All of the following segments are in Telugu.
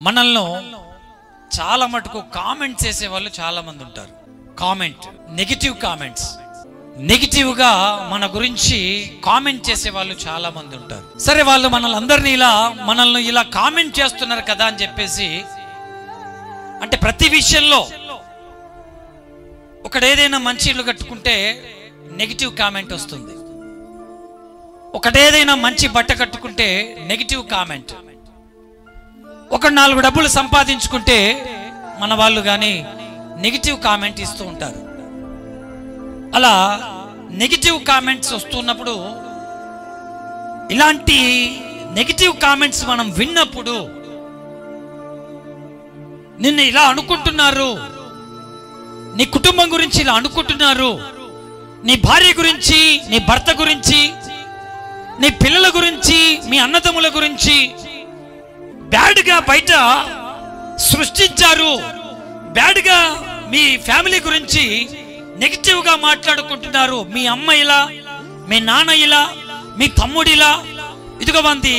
మనల్ని చాలా మటుకు కామెంట్ చేసే వాళ్ళు చాలా మంది ఉంటారు. కామెంట్, నెగిటివ్ కామెంట్స్, నెగిటివ్ గా మన గురించి కామెంట్ చేసే వాళ్ళు చాలా మంది ఉంటారు. సరే, వాళ్ళు మనల్ని ఇలా కామెంట్ చేస్తున్నారు కదా అని చెప్పేసి, అంటే ప్రతి విషయంలో ఒకడేదైనా మంచి ఇల్లు కట్టుకుంటే నెగిటివ్ కామెంట్ వస్తుంది, ఒకటేదైనా మంచి బట్ట కట్టుకుంటే నెగిటివ్ కామెంట్, ఒక 4 డబ్బులు సంపాదించుకుంటే మన వాళ్ళు కానీ నెగిటివ్ కామెంట్ ఇస్తూ ఉంటారు. అలా నెగిటివ్ కామెంట్స్ వస్తున్నప్పుడు, ఇలాంటి నెగిటివ్ కామెంట్స్ మనం విన్నప్పుడు, నిన్ను ఇలా అనుకుంటున్నారు, నీ కుటుంబం గురించి ఇలా అనుకుంటున్నారు, నీ భార్య గురించి, నీ భర్త గురించి, నీ పిల్లల గురించి, మీ అన్నదమ్ముల గురించి బ్యాడ్గా బయట సృష్టించారు, బ్యాడ్గా మీ ఫ్యామిలీ గురించి నెగిటివ్గా మాట్లాడుకుంటున్నారు. మీ అమ్మ ఇలా, మీ నాన్న ఇలా, మీ తమ్ముడు ఇలా, ఇదిగో మంది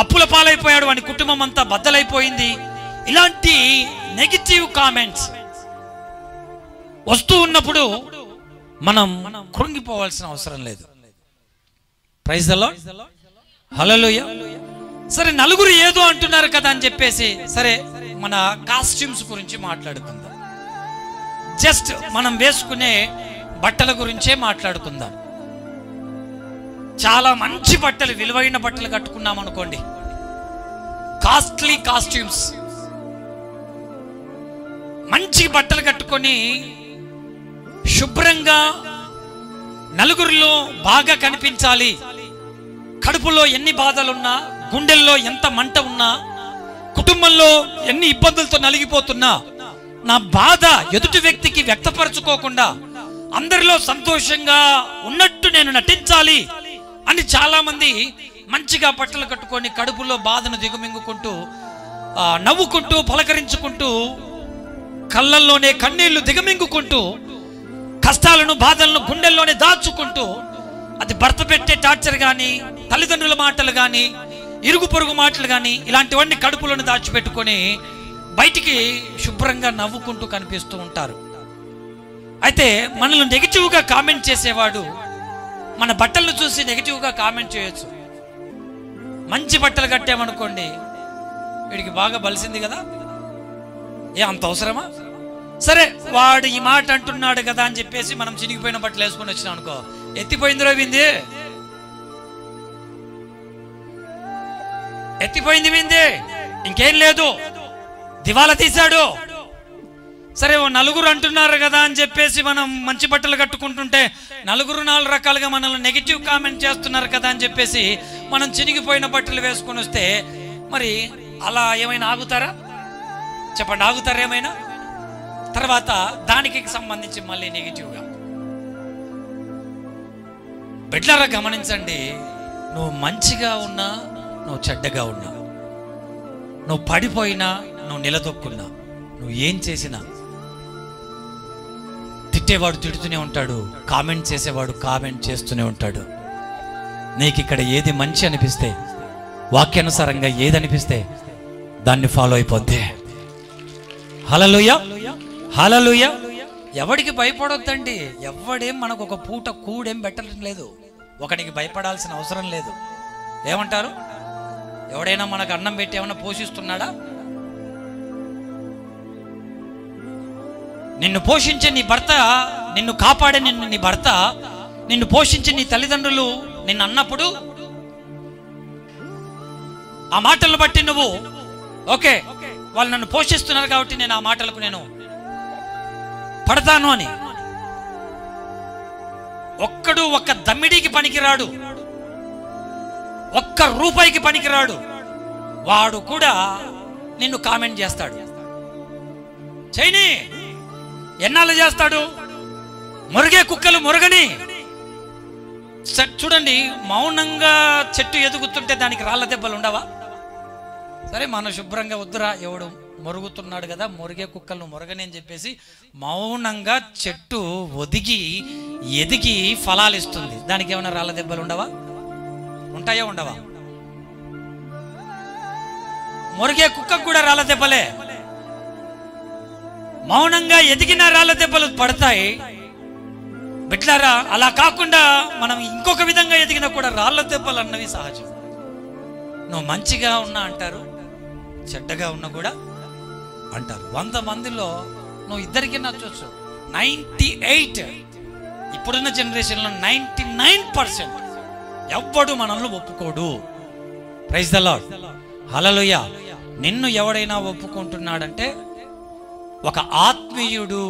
అప్పుల పాలైపోయాడు, వాని కుటుంబం అంతా బద్దలైపోయింది. ఇలాంటి నెగిటివ్ కామెంట్స్ వస్తూ ఉన్నప్పుడు మనం కృంగిపోవాల్సిన అవసరం లేదు. ప్రైజ్ ది లార్డ్, హల్లెలూయా. సరే, నలుగురు ఏదో అంటున్నారు కదా అని చెప్పేసి, సరే మన కాస్ట్యూమ్స్ గురించి మాట్లాడుకుందాం. జస్ట్ మనం వేసుకునే బట్టల గురించే మాట్లాడుకుందాం. చాలా మంచి బట్టలు, విలువైన బట్టలు కట్టుకున్నాం అనుకోండి, కాస్ట్లీ కాస్ట్యూమ్స్, మంచి బట్టలు కట్టుకొని శుభ్రంగా నలుగురిలో బాగా కనిపించాలి. కడుపులో ఎన్ని బాధలున్నా, గుండెల్లో ఎంత మంట ఉన్నా, కుటుంబంలో ఎన్ని ఇబ్బందులతో నలిగిపోతున్నా, నా బాధ ఎదుటి వ్యక్తికి వ్యక్తపరచుకోకుండా అందరిలో సంతోషంగా ఉన్నట్టు నేను నటించాలి అని చాలా మంది మంచిగా బట్టలు కట్టుకొని కడుపులో బాధను దిగుమింగుకుంటూ, నవ్వుకుంటూ, పలకరించుకుంటూ, కళ్ళల్లోనే కన్నీళ్లు దిగమింగుకుంటూ, కష్టాలను, బాధలను గుండెల్లోనే దాచుకుంటూ, అది భర్త పెట్టే టార్చర్ కానీ, తల్లిదండ్రుల మాటలు కానీ, ఇరుగు పొరుగు మాటలు కానీ, ఇలాంటివన్నీ కడుపులను దాచిపెట్టుకొని బయటికి శుభ్రంగా నవ్వుకుంటూ కనిపిస్తూ ఉంటారు. అయితే మనల్ని నెగిటివ్గా కామెంట్ చేసేవాడు మన బట్టలను చూసి నెగిటివ్గా కామెంట్ చేయొచ్చు. మంచి బట్టలు కట్టామనుకోండి, వీడికి బాగా బలిసింది కదా, అంత అవసరమా? సరే, వాడు ఈ మాట అంటున్నాడు కదా అని చెప్పేసి మనం చినిగిపోయిన బట్టలు వేసుకొని వచ్చినాం అనుకో, ఎత్తిపోయింది రోవింది, ఎత్తిపోయింది వింది, ఇంకేం లేదు, దివాలా తీశాడు. సరే, నలుగురు అంటున్నారు కదా అని చెప్పేసి మనం మంచి బట్టలు కట్టుకుంటుంటే, నలుగురు 4 రకాలుగా మనల్ని నెగిటివ్ కామెంట్ చేస్తున్నారు కదా అని చెప్పేసి మనం చినిగిపోయిన బట్టలు వేసుకొని వస్తే, మరి అలా ఏమైనా ఆగుతారా? చెప్పండి, ఆగుతారా ఏమైనా? తర్వాత దానికి సంబంధించి మళ్ళీ నెగిటివ్గా. బిడ్డలారా గమనించండి, నువ్వు మంచిగా ఉన్నా, నువ్వు చెడ్డగా ఉన్నా, నువ్వు పడిపోయినా, నువ్వు నిలదొక్కున్నా, నువ్వు ఏం చేసినా, తిట్టేవాడు తిడుతూనే ఉంటాడు, కామెంట్ చేసేవాడు కామెంట్ చేస్తూనే ఉంటాడు. నీకు ఇక్కడ ఏది మంచి అనిపిస్తే, వాక్యానుసారంగా ఏది అనిపిస్తే దాన్ని ఫాలో అయిపోద్ది. హల్లెలూయా, హల్లెలూయా. ఎవడికి భయపడొద్దండి. ఎవడేం మనకు ఒక పూట కూడేం పెట్టడం లేదు, ఒకడికి భయపడాల్సిన అవసరం లేదు. ఏమంటారు? ఎవడైనా మనకు అన్నం పెట్టి ఏమైనా పోషిస్తున్నాడా? నిన్ను పోషించే నీ భర్త, నిన్ను కాపాడే నీ భర్త, నిన్ను పోషించే నీ తల్లిదండ్రులు నిన్ను అన్నప్పుడు ఆ మాటలను బట్టి నువ్వు ఓకే, వాళ్ళు నన్ను పోషిస్తున్నారు కాబట్టి నేను ఆ మాటలకు నేను పడతాను అని. ఒక్కడు ఒక్క దమ్మిడికి పనికిరాడు, ఒక్క రూపాయికి పనికిరాడు, వాడు కూడా నిన్ను కామెంట్ చేస్తాడు. చేయని ఎన్నాళ్ళు చేస్తాడు? మురిగే కుక్కలు మురగని. చూడండి, మౌనంగా చెట్టు ఎదుగుతుంటే దానికి రాళ్ళ దెబ్బలు ఉండవా? సరే, మనం శుభ్రంగా వద్దురా, ఎవడు మొరుగుతున్నాడు కదా, మురిగే కుక్కలను మురగని అని చెప్పేసి మౌనంగా చెట్టు ఒదిగి ఎదిగి ఫలాలు ఇస్తుంది. దానికి ఏమైనా రాళ్ళ దెబ్బలు ఉండవా? ఉంటాయా ఉండవా? మొరిగే కుక్కకు కూడా రాళ్ళ దెబ్బలే. మౌనంగా ఎదిగిన రాళ్ళ దెబ్బలు పడతాయి. బిడ్లారా, అలా కాకుండా మనం ఇంకొక విధంగా ఎదిగినా కూడా రాళ్ళ దెబ్బలు అన్నవి సహజం. నువ్వు మంచిగా ఉన్నా అంటారు, చెడ్డగా ఉన్నా కూడా అంటారు. 100 మందిలో నువ్వు ఇద్దరికి నచ్చవచ్చు. 98 ఇప్పుడున్న జనరేషన్లో 99% ఎవ్వడు మనల్ని ఒప్పుకోడు. ప్రైజ్ ద లార్డ్, హల్లెలూయా. నిన్ను ఎవడైనా ఒప్పుకుంటున్నాడంటే ఒక ఆత్మీయుడు,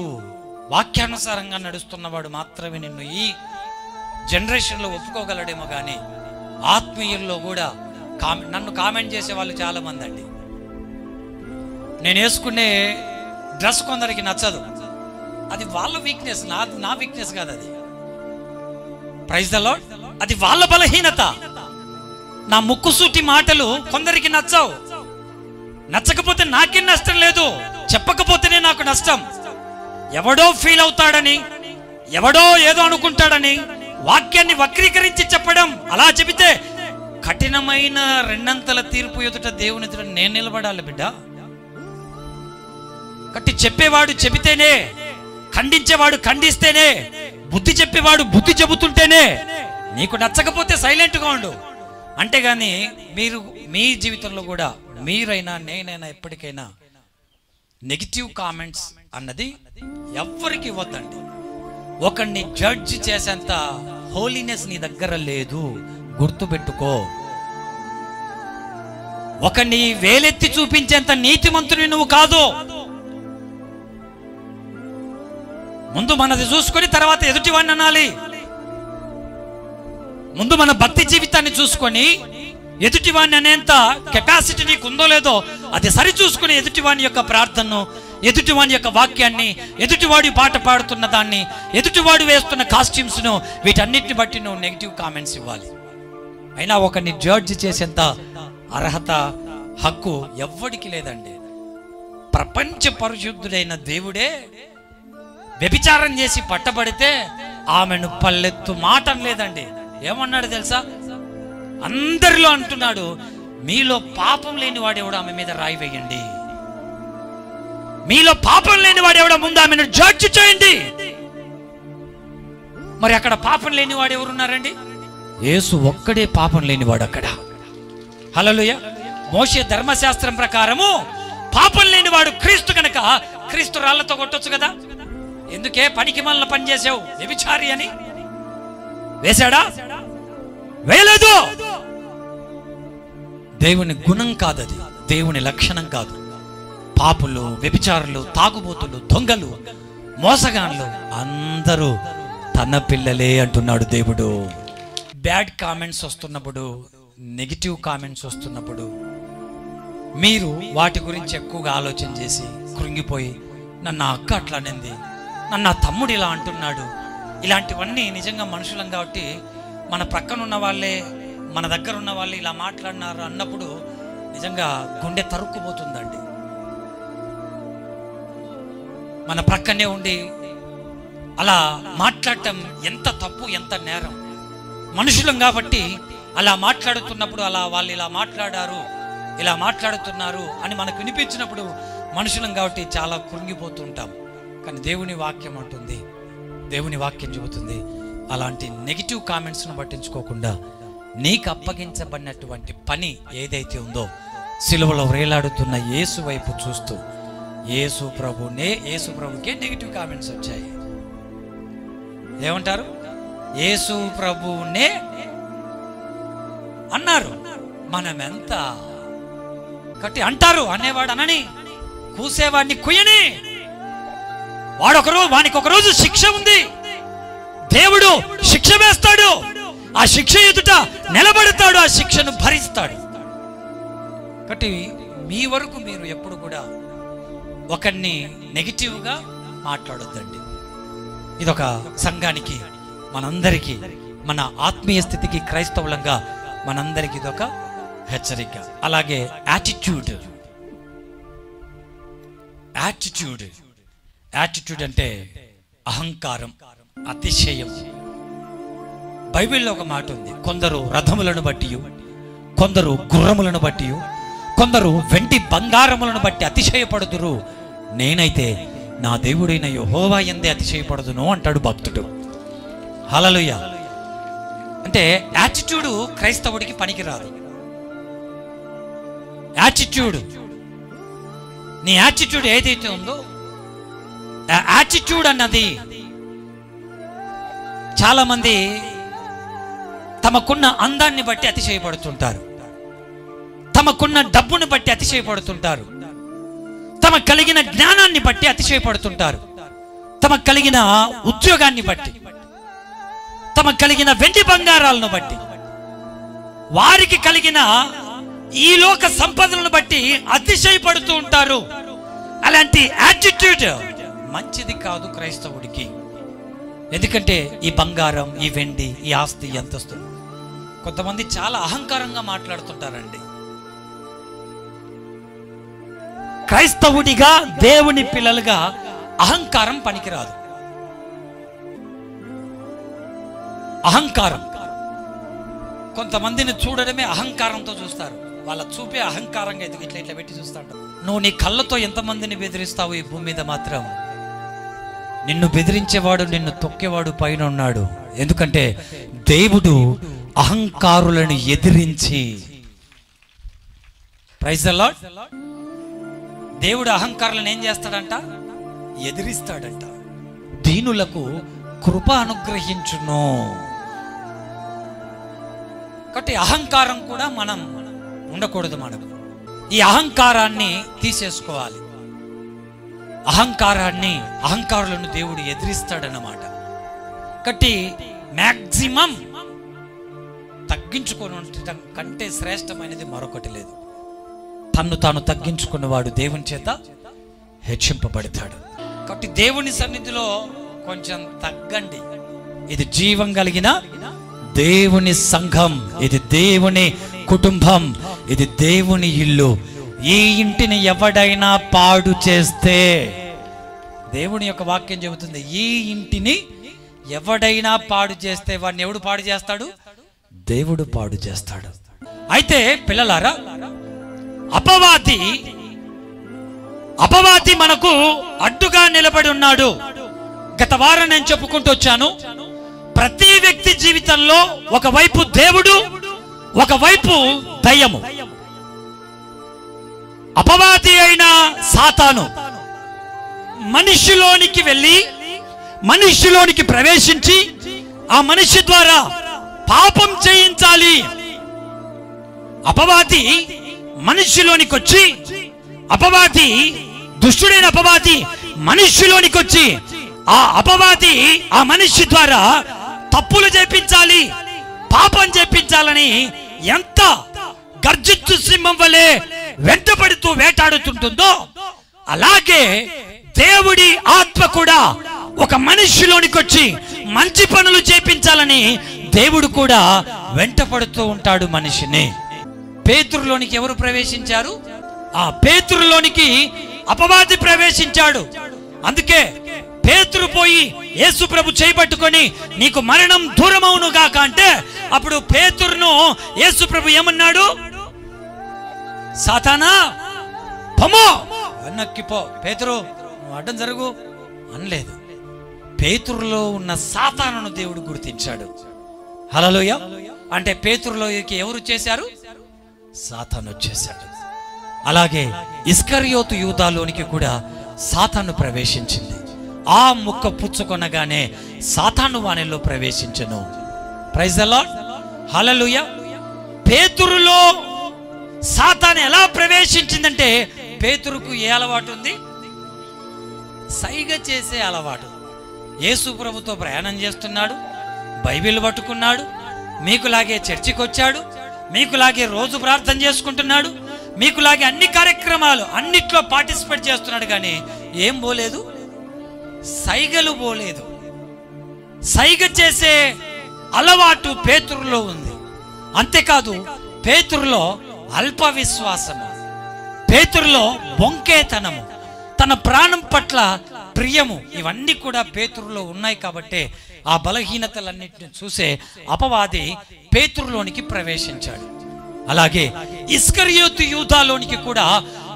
వాక్యానుసారంగా నడుస్తున్నవాడు మాత్రమే నిన్ను ఈ జనరేషన్లో ఒప్పుకోగలడేమో. కానీ ఆత్మీయుల్లో కూడా నన్ను కామెంట్ చేసే వాళ్ళు చాలా మంది అండి. నేను వేసుకునే డ్రెస్ కొందరికి నచ్చదు, అది వాళ్ళ వీక్నెస్, నా వీక్నెస్ కాదు అది. ప్రైజ్ ద లార్డ్, అది వాళ్ళ బలహీనత. నా ముక్కుసూటి మాటలు కొందరికి నచ్చవు. నచ్చకపోతే నాకేం నష్టం లేదు, చెప్పకపోతేనే నాకు నష్టం. ఎవడో ఫీల్ అవుతాడని, ఎవడో ఏదో అనుకుంటాడని వాక్యాన్ని వక్రీకరించి చెప్పడం, అలా చెబితే కఠినమైన 2 అంతల తీర్పు ఎదుట దేవుని ఎదుట నేను నిలబడాలి బిడ్డ. కట్టి చెప్పేవాడు చెబితేనే, ఖండించేవాడు ఖండిస్తేనే, బుద్ధి చెప్పేవాడు బుద్ధి చెబుతుంటేనే. నీకు నచ్చకపోతే సైలెంట్గా ఉండు. అంతేగాని మీరు మీ జీవితంలో కూడా మీరైనా నేనైనా ఎప్పటికైనా నెగిటివ్ కామెంట్స్ అన్నది ఎవ్వరికి ఇవ్వద్దండి. ఒకరిని జడ్జ్ చేసేంత హోలీనెస్ నీ దగ్గర లేదు, గుర్తుపెట్టుకో. ఒకరిని వేలెత్తి చూపించేంత నీతిమంతుని నువ్వు కాదు. ముందు మనది చూసుకొని తర్వాత ఎదుటివాడిని అనాలి. ముందు మన భక్తి జీవితాన్ని చూసుకొని ఎదుటివాడిని అనేంత కెపాసిటీ నీకు ఉందో లేదో అది సరి చూసుకుని ఎదుటివాని యొక్క ప్రార్థనను, ఎదుటివాని యొక్క వాక్యాన్ని, ఎదుటివాడి పాట పాడుతున్న దాన్ని, ఎదుటివాడు వేస్తున్న కాస్ట్యూమ్స్ను, వీటన్నిటిని బట్టి నువ్వు నెగిటివ్ కామెంట్స్ ఇవ్వాలి. అయినా ఒకరిని జడ్జ్ చేసేంత అర్హత, హక్కు ఎవ్వడికి లేదండి. ప్రపంచ పరిశుద్ధుడైన దేవుడే వ్యభిచారం చేసి పట్టబడితే ఆమెను పల్లెత్తు మాట లేదండి. ఏమన్నాడు తెలుసా? అందరిలో అంటున్నాడు, మీలో పాపం లేని వాడెవడో ఆమె మీద రాయి వేయండి. మీలో పాపం లేని వాడెవడో ముందు ఆమెను జడ్జ్ చేయండి. మరి అక్కడ పాపం లేని వాడు ఎవరున్నారండి? యేసు ఒక్కడే పాపం లేనివాడు అక్కడ. హల్లెలూయా. మోషే ధర్మశాస్త్రం ప్రకారము పాపం లేనివాడు క్రీస్తు కనుక క్రీస్తు రాళ్లతో కొట్టొచ్చు కదా. ఎందుకే పనికి మళ్ళీ పని చేసావు వ్యభిచారి అని వేశాడా? వేయలేదు. దేవుని గుణం కాదది, దేవుని లక్షణం కాదు. పాపులు, వ్యభిచారులు, తాగుబోతులు, దొంగలు, మోసగాన్లు అందరూ తన పిల్లలే అంటున్నాడు దేవుడు. బ్యాడ్ కామెంట్స్ వస్తున్నప్పుడు, నెగిటివ్ కామెంట్స్ వస్తున్నప్పుడు మీరు వాటి గురించి ఎక్కువగా ఆలోచన చేసి కృంగిపోయి, నన్ను అక్క అట్లా అనింది, నన్ను తమ్ముడు ఇలా అంటున్నాడు, ఇలాంటివన్నీ నిజంగా మనుషులం కాబట్టి మన ప్రక్కన ఉన్న వాళ్ళే, మన దగ్గర ఉన్న వాళ్ళు ఇలా మాట్లాడినారు అన్నప్పుడు నిజంగా గుండె తరుక్కుపోతుందండి. మన ప్రక్కనే ఉండి అలా మాట్లాడటం ఎంత తప్పు, ఎంత నేరం. మనుషులం కాబట్టి అలా మాట్లాడుతున్నప్పుడు, అలా వాళ్ళు ఇలా మాట్లాడారు, ఇలా మాట్లాడుతున్నారు అని మనకు వినిపించినప్పుడు మనుషులం కాబట్టి చాలా కృంగిపోతుంటాం. కానీ దేవుని వాక్యం అంటుంది, దేవుని వాక్యం చెబుతుంది, అలాంటి నెగిటివ్ కామెంట్స్ను పట్టించుకోకుండా నీకు అప్పగించబడినటువంటి పని ఏదైతే ఉందో సిలువలో వేలాడుతున్న యేసు వైపు చూస్తూ, యేసు ప్రభుకే నెగిటివ్ కామెంట్స్ వచ్చాయి. ఏమంటారు? యేసు ప్రభునే అన్నారు. మనమెంత కట్టి అంటారు, అనేవాడు అనని, కూసేవాడిని కుయ్యని. వానికి ఒక రోజు శిక్ష ఉంది. దేవుడు శిక్ష వేస్తాడు, ఆ శిక్ష ఎదుట నిలబడతాడు, ఆ శిక్షను భరిస్తాడు. కాబట్టి మీ వరకు మీరు ఎప్పుడు కూడా ఒకరిని నెగిటివ్గా మాట్లాడొద్దండి. ఇదొక సంఘానికి, మనందరికీ, మన ఆత్మీయ స్థితికి, క్రైస్తవులంగా మనందరికీ ఇదొక హెచ్చరిక. అలాగే యాటిట్యూడ్ అంటే అహంకారం, అతిశయం. బైబిల్లో ఒక మాట ఉంది, కొందరు రథములను బట్టి, కొందరు గుర్రములను బట్టి, కొందరు వెండి బంగారములను బట్టి అతిశయపడుదురు, నేనైతే నా దేవుడైన యెహోవా యందే అతిశయపడుదును అంటాడు భక్తుడు. హల్లెలూయా. అంటే యాటిట్యూడ్ క్రైస్తవుడికి పనికిరాదు. యాటిట్యూడ్, నీ యాటిట్యూడ్ ఏదైతే ఉందో, యాటిట్యూడ్ అన్నది చాలా మంది తమకున్న అందాన్ని బట్టి అతిశయపడుతుంటారు, తమకున్న డబ్బుని బట్టి అతిశయపడుతుంటారు, తమకు కలిగిన జ్ఞానాన్ని బట్టి అతిశయపడుతుంటారు, తమకు కలిగిన ఉద్యోగాన్ని బట్టి, తమకు కలిగిన వెండి బంగారాలను బట్టి, వారికి కలిగిన ఈ లోక సంపదలను బట్టి అతిశయపడుతూ ఉంటారు. అలాంటి యాటిట్యూడ్ మంచిది కాదు క్రైస్తవుడికి. ఎందుకంటే ఈ బంగారం, ఈ వెండి, ఈ ఆస్తి, అంతస్తు, కొంతమంది చాలా అహంకారంగా మాట్లాడుతుంటారండి. క్రైస్తవుడిగా, దేవుని పిల్లలుగా అహంకారం పనికిరాదు. అహంకారం, కొంతమందిని చూడడమే అహంకారంతో చూస్తారు. వాళ్ళ చూపే అహంకారంగా ఇట్లా ఇట్లా పెట్టి చూస్తాడు. నువ్వు నీ కళ్ళతో ఎంతమందిని బెదిరిస్తావు ఈ భూమి మీద? మాత్రం నిన్ను బెదిరించేవాడు, నిన్ను తొక్కేవాడు పైన ఉన్నాడు. ఎందుకంటే దేవుడు అహంకారులను ఎదిరించి, ప్రైజ్ ది లార్డ్, దేవుడు అహంకారులను ఏం చేస్తాడంట? ఎదిరిస్తాడంట. దీనులకు కృప అనుగ్రహించును. కాబట్టి అహంకారం కూడా మనం ఉండకూడదు. మనకు ఈ అహంకారాన్ని తీసేసుకోవాలి. అహంకారులను దేవుడు ఎదిరిస్తాడన్నమాట. కాబట్టి మ్యాక్సిమం తగ్గించుకొని ఉండటం కంటే శ్రేష్టమైనది మరొకటి లేదు. తన్ను తాను తగ్గించుకున్నవాడు దేవుని చేత హెచ్చింపబడతాడు. కాబట్టి దేవుని సన్నిధిలో కొంచెం తగ్గండి. ఇది జీవం కలిగిన దేవుని సంఘం, ఇది దేవుని కుటుంబం, ఇది దేవుని ఇల్లు. ఈ ఇంటిని ఎవడైనా పాడు చేస్తే, దేవుని యొక్క వాక్యం చెబుతుంది, ఈ ఇంటిని ఎవడైనా పాడు చేస్తే వాడిని ఎవడు పాడు చేస్తాడు? దేవుడు పాడు చేస్తాడు. అయితే పిల్లలారా, అపవాది మనకు అడ్డుగా నిలబడి ఉన్నాడు. గత వారం నేను చెప్పుకుంటూ వచ్చాను, ప్రతి వ్యక్తి జీవితంలో ఒకవైపు దేవుడు, ఒకవైపు దయ్యము. అపవాది అయిన సాతాను మనిషిలోనికి వెళ్ళి, మనిషిలోనికి ప్రవేశించి, ఆ మనిషి ద్వారా పాపం చేయించాలి. అపవాది మనిషిలోనికి వచ్చి, దుష్టుడైన అపవాది మనిషిలోనికి వచ్చి, ఆ అపవాది ఆ మనిషి ద్వారా తప్పులు చేపించాలి, పాపం చేపించాలని ఎంత గర్జించు సింహం వలె వెంటపడుతూ వేటాడుతుంటుందో, అలాగే దేవుడి ఆత్మ కూడా ఒక మనిషిలోనికి వచ్చి మంచి పనులు చేపించాలని దేవుడు కూడా వెంటపడుతూ ఉంటాడు మనిషిని. పేతురులోనికి ఎవరు ప్రవేశించారు? ఆ పేతురులోనికి అపవాది ప్రవేశించాడు. అందుకే పేతురు పోయి యేసు ప్రభు చేయబట్టుకొని, నీకు మరణం దూరమవును గాక అంటే, అప్పుడు పేతురును యేసు ప్రభు ఏమన్నాడు? సాతానా పొమ్మో, వెనక్కి పో, పేతురు నువ్వు అడ్డం జరుగు అనలేదు. పేతురులో ఉన్న సాతానును దేవుడు గుర్తించాడు. హల్లెలూయా. అంటే పేతురులోకి ఎవరు చేశారు? సాతాను వచ్చేశాడు. అలాగే ఇస్కరియోతు యూదాలోనికి కూడా సాతాను ప్రవేశించింది. ఆ ముక్క పుచ్చుకొనగానే సాతాను వానిలో ప్రవేశించెను. Praise the Lord. హల్లెలూయా. పేతురులో సాతాను ఎలా ప్రవేశించిందంటే, పేతురుకు ఏ అలవాటు ఉంది? సైగ చేసే అలవాటు. యేసు ప్రభుతో ప్రయాణం చేస్తున్నాడు, బైబిల్ పట్టుకున్నాడు, మీకులాగే చర్చికి వచ్చాడు, మీకులాగే రోజు ప్రార్థన చేసుకుంటున్నాడు, మీకులాగే అన్ని కార్యక్రమాలు అన్నిట్లో పార్టిసిపేట్ చేస్తున్నాడు. కానీ ఏం పోలేదు? సైగలు పోలేదు. సైగ చేసే అలవాటు పేతురులో ఉంది. అంతేకాదు, పేతురులో అల్ప విశ్వాసము, పేతురులో బొంకేతనము, తన ప్రాణం పట్ల ప్రియము, ఇవన్నీ కూడా పేతురులో ఉన్నాయి. కాబట్టి ఆ బలహీనతలన్నింటిని చూసే అపవాది పేతురులోనికి ప్రవేశించాడు. అలాగే ఇస్కరియోతు యూదాలోనికి కూడా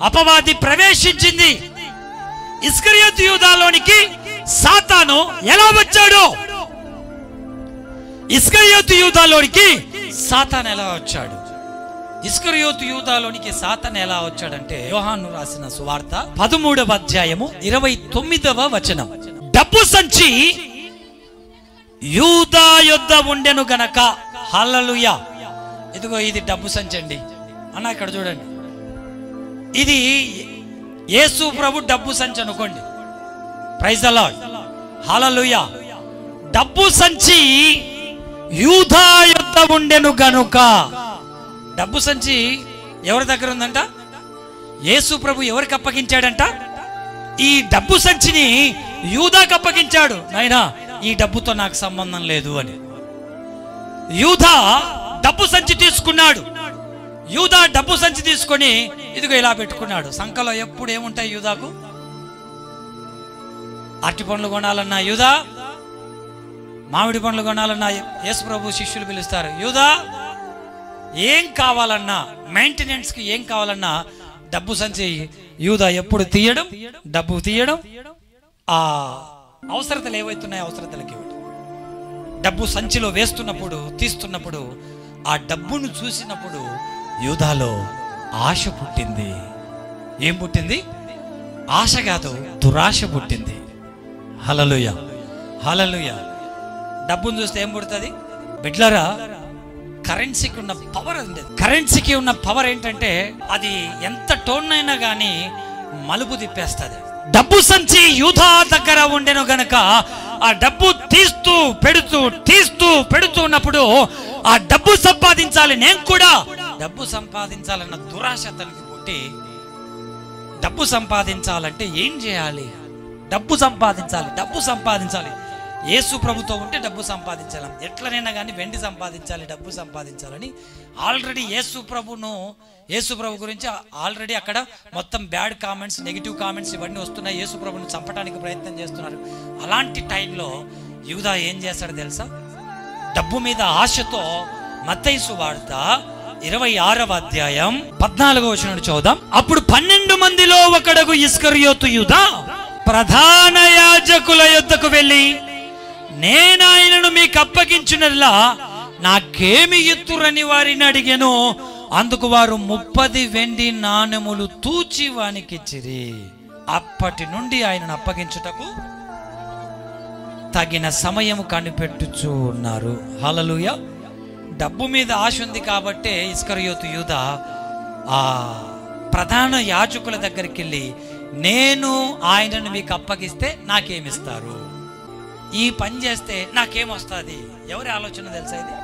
అపవాది ప్రవేశించింది. ఇస్కరియోతు యూదాలోనికి సాతాను ఎలా వచ్చాడు? ఇస్కరియోతు యూదాలోనికి సాతాను ఎలా వచ్చాడు? ఇస్కరియోతు యూదాలోనికి సాతాను ఎలా వచ్చాడంటే యోహాను రాసిన సువార్త 13వ అధ్యాయము 29వ వచనం. డబ్బు సంచి యూదా యొద్ద ఉండెను గనక. హల్లెలూయా. ఇదిగో ఇది డబ్బు సంచి అండి అన్న, ఇక్కడ చూడండి. ఇది యేసు ప్రభు డబ్బు సంచి అనుకోండి. Praise the Lord. హల్లెలూయా. డబ్బు సంచి యూదా యొద్ద ఉండెను గనుక. డబ్బు సంచి ఎవరి దగ్గర ఉందంట? యేసు ప్రభు ఎవరికి అప్పగించాడంట? ఈ డబ్బు సంచిని యూదాకు అప్పగించాడు. నాయనా, ఈ డబ్బుతో నాకు సంబంధం లేదు అని. యూదా డబ్బు సంచి తీసుకున్నాడు. యూదా డబ్బు సంచి తీసుకొని ఇదిగో ఇలా పెట్టుకున్నాడు. సంఖలో ఎప్పుడు ఏముంటాయి యూదాకు? అరటి పండ్లు కొనాలన్నా యూదా, మామిడి పండ్లు కొనాలన్నా యేసు ప్రభు శిష్యులు పిలుస్తారు. యూదా ఏం కావాలన్నా, మెయింటెనెన్స్ కి ఏం కావాలన్నా డబ్బు సంచి యూదా ఎప్పుడు తీయడం, డబ్బు తీయడం. ఆ అవసరతలు ఏవైతున్నాయో అవసరతలకి డబ్బు సంచిలో వేస్తున్నప్పుడు, తీస్తున్నప్పుడు ఆ డబ్బును చూసినప్పుడు యూదాలో ఆశ పుట్టింది. ఏం పుట్టింది? ఆశ కాదు, దురాశ పుట్టింది. హల్లెలూయా, హల్లెలూయా. డబ్బును చూస్తే ఏం పుడుతుంది? బిడ్లరా, కరెన్సీకి ఉన్న పవర్ ఉంది. కరెన్సీకి ఉన్న పవర్ ఏంటంటే అది ఎంత టోన్ అయినా కానీ మలుపు తిప్పేస్తుంది. డబ్బు సంచి యూదా దగ్గర ఉండెను గనక ఆ డబ్బు తీస్తూ పెడుతూ ఉన్నప్పుడు ఆ డబ్బు సంపాదించాలి, నేను కూడా డబ్బు సంపాదించాలన్న దురాశ తనకి పుట్టి, డబ్బు సంపాదించాలంటే ఏం చేయాలి? డబ్బు సంపాదించాలి. యేసు ప్రభుతో ఉంటే డబ్బు సంపాదించాలి, ఎట్లనైనా కానీ వెండి సంపాదించాలి, డబ్బు సంపాదించాలని ఆల్రెడీ యేసు ప్రభు గురించి ఆల్రెడీ అక్కడ మొత్తం బ్యాడ్ కామెంట్స్, నెగిటివ్ కామెంట్స్ ఇవన్నీ వస్తున్నాయి. యేసు ప్రభుని చంపడానికి ప్రయత్నం చేస్తున్నారు. అలాంటి టైంలో యూదా ఏం చేస్తాడు తెలుసా? డబ్బు మీద ఆశతో మత్తయి సువార్త 26వ అధ్యాయం 14వ వచనం చదువుదాం. అప్పుడు 12 మందిలో ఒకడుగు ఇస్కరియోతు యూదా ప్రధాన యాజకుల యొద్దకు వెళ్ళి, నేను ఆయనను మీకు అప్పగించినలా నాకేమి ఇత్తురని వారిని అడిగాను. అందుకు వారు 30 వెండి నాణెములు తూచి వానికిచ్చిరి. అప్పటి నుండి ఆయనను అప్పగించుటకు తగిన సమయం కనిపెట్టుచూ ఉన్నారు. హల్లెలూయా. డబ్బు మీద ఆశ ఉంది కాబట్టే ఇస్కరియోతు యూదా ఆ ప్రధాన యాజకుల దగ్గరికి వెళ్ళి, నేను ఆయనను మీకు అప్పగిస్తే నాకేమిస్తారు, ఈ పని చేస్తే నాకేమొస్తుంది? ఎవరి ఆలోచన తెలుసా ఇది?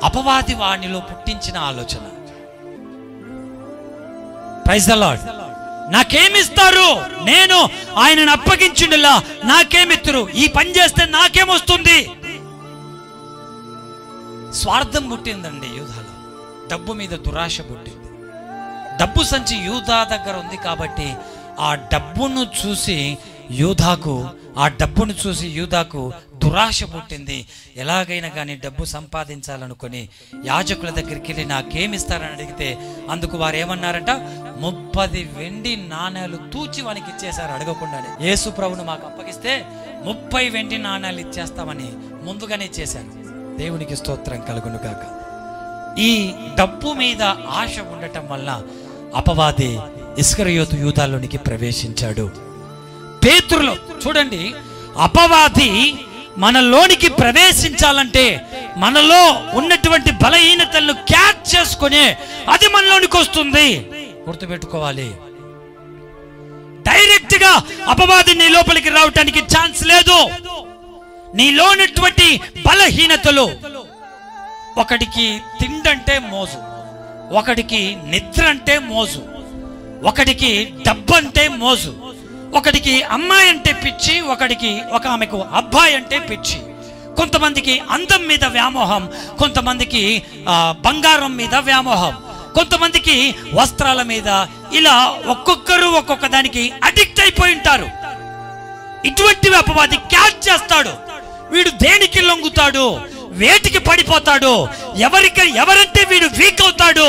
అపవాది వాణిలో పుట్టించిన ఆలోచన. Praise the Lord. నాకేమిస్తారు? నేను ఆయనను అప్పగించుండలా నాకేమిత్తురు, ఈ పని చేస్తే నాకేమొస్తుంది? స్వార్థం పుట్టిందండి యూదాలో. డబ్బు మీద దురాశ పుట్టింది. డబ్బు సంచి యూదా దగ్గర ఉంది కాబట్టి ఆ డబ్బును చూసి యూదాకు దురాశ పుట్టింది. ఎలాగైనా కానీ డబ్బు సంపాదించాలనుకొని యాజకుల దగ్గరికి వెళ్ళి నాకేమిస్తారని అడిగితే అందుకు వారు ఏమన్నారంట? 30 వెండి నాణేలు తూచి వానికి ఇచ్చేశారు అడగకుండానే. యేసు ప్రభును మాకు అప్పగిస్తే 30 వెండి నాణేలు ఇచ్చేస్తామని ముందుగానే ఇచ్చేశారు. దేవునికి స్తోత్రం కలుగును గాక. ఈ డబ్బు మీద ఆశ ఉండటం వల్ల అపవాది ఇస్కరియోతు యూదాలోనికి ప్రవేశించాడు. పేతురులో చూడండి, అపవాది మనలోనికి ప్రవేశించాలంటే మనలో ఉన్నటువంటి బలహీనతలను క్యాచ్ చేసుకునే అది మనలోనికి వస్తుంది. గుర్తుపెట్టుకోవాలి. డైరెక్ట్ గా అపవాది నీ లోపలికి రావటానికి ఛాన్స్ లేదు. నీలో ఉన్నటువంటి బలహీనతలు, ఒకడికి తిండంటే మోజు, ఒకడికి నిద్ర అంటే మోజు, ఒకడికి డబ్బంటే మోజు, ఒకడికి అమ్మాయి అంటే పిచ్చి, ఒక ఆమెకు అబ్బాయి అంటే పిచ్చి. కొంతమందికి అందం మీద వ్యామోహం, కొంతమందికి బంగారం మీద వ్యామోహం, కొంతమందికి వస్త్రాల మీద. ఇలా ఒక్కొక్కరు ఒక్కొక్క దానికి అడిక్ట్ అయిపోయి ఉంటారు. ఇటువంటివి అపవాది క్యాచ్ చేస్తాడు. వీడు దేనికి లొంగుతాడు, వేటికి పడిపోతాడు, ఎవరంటే వీడు వీక్ అవుతాడు.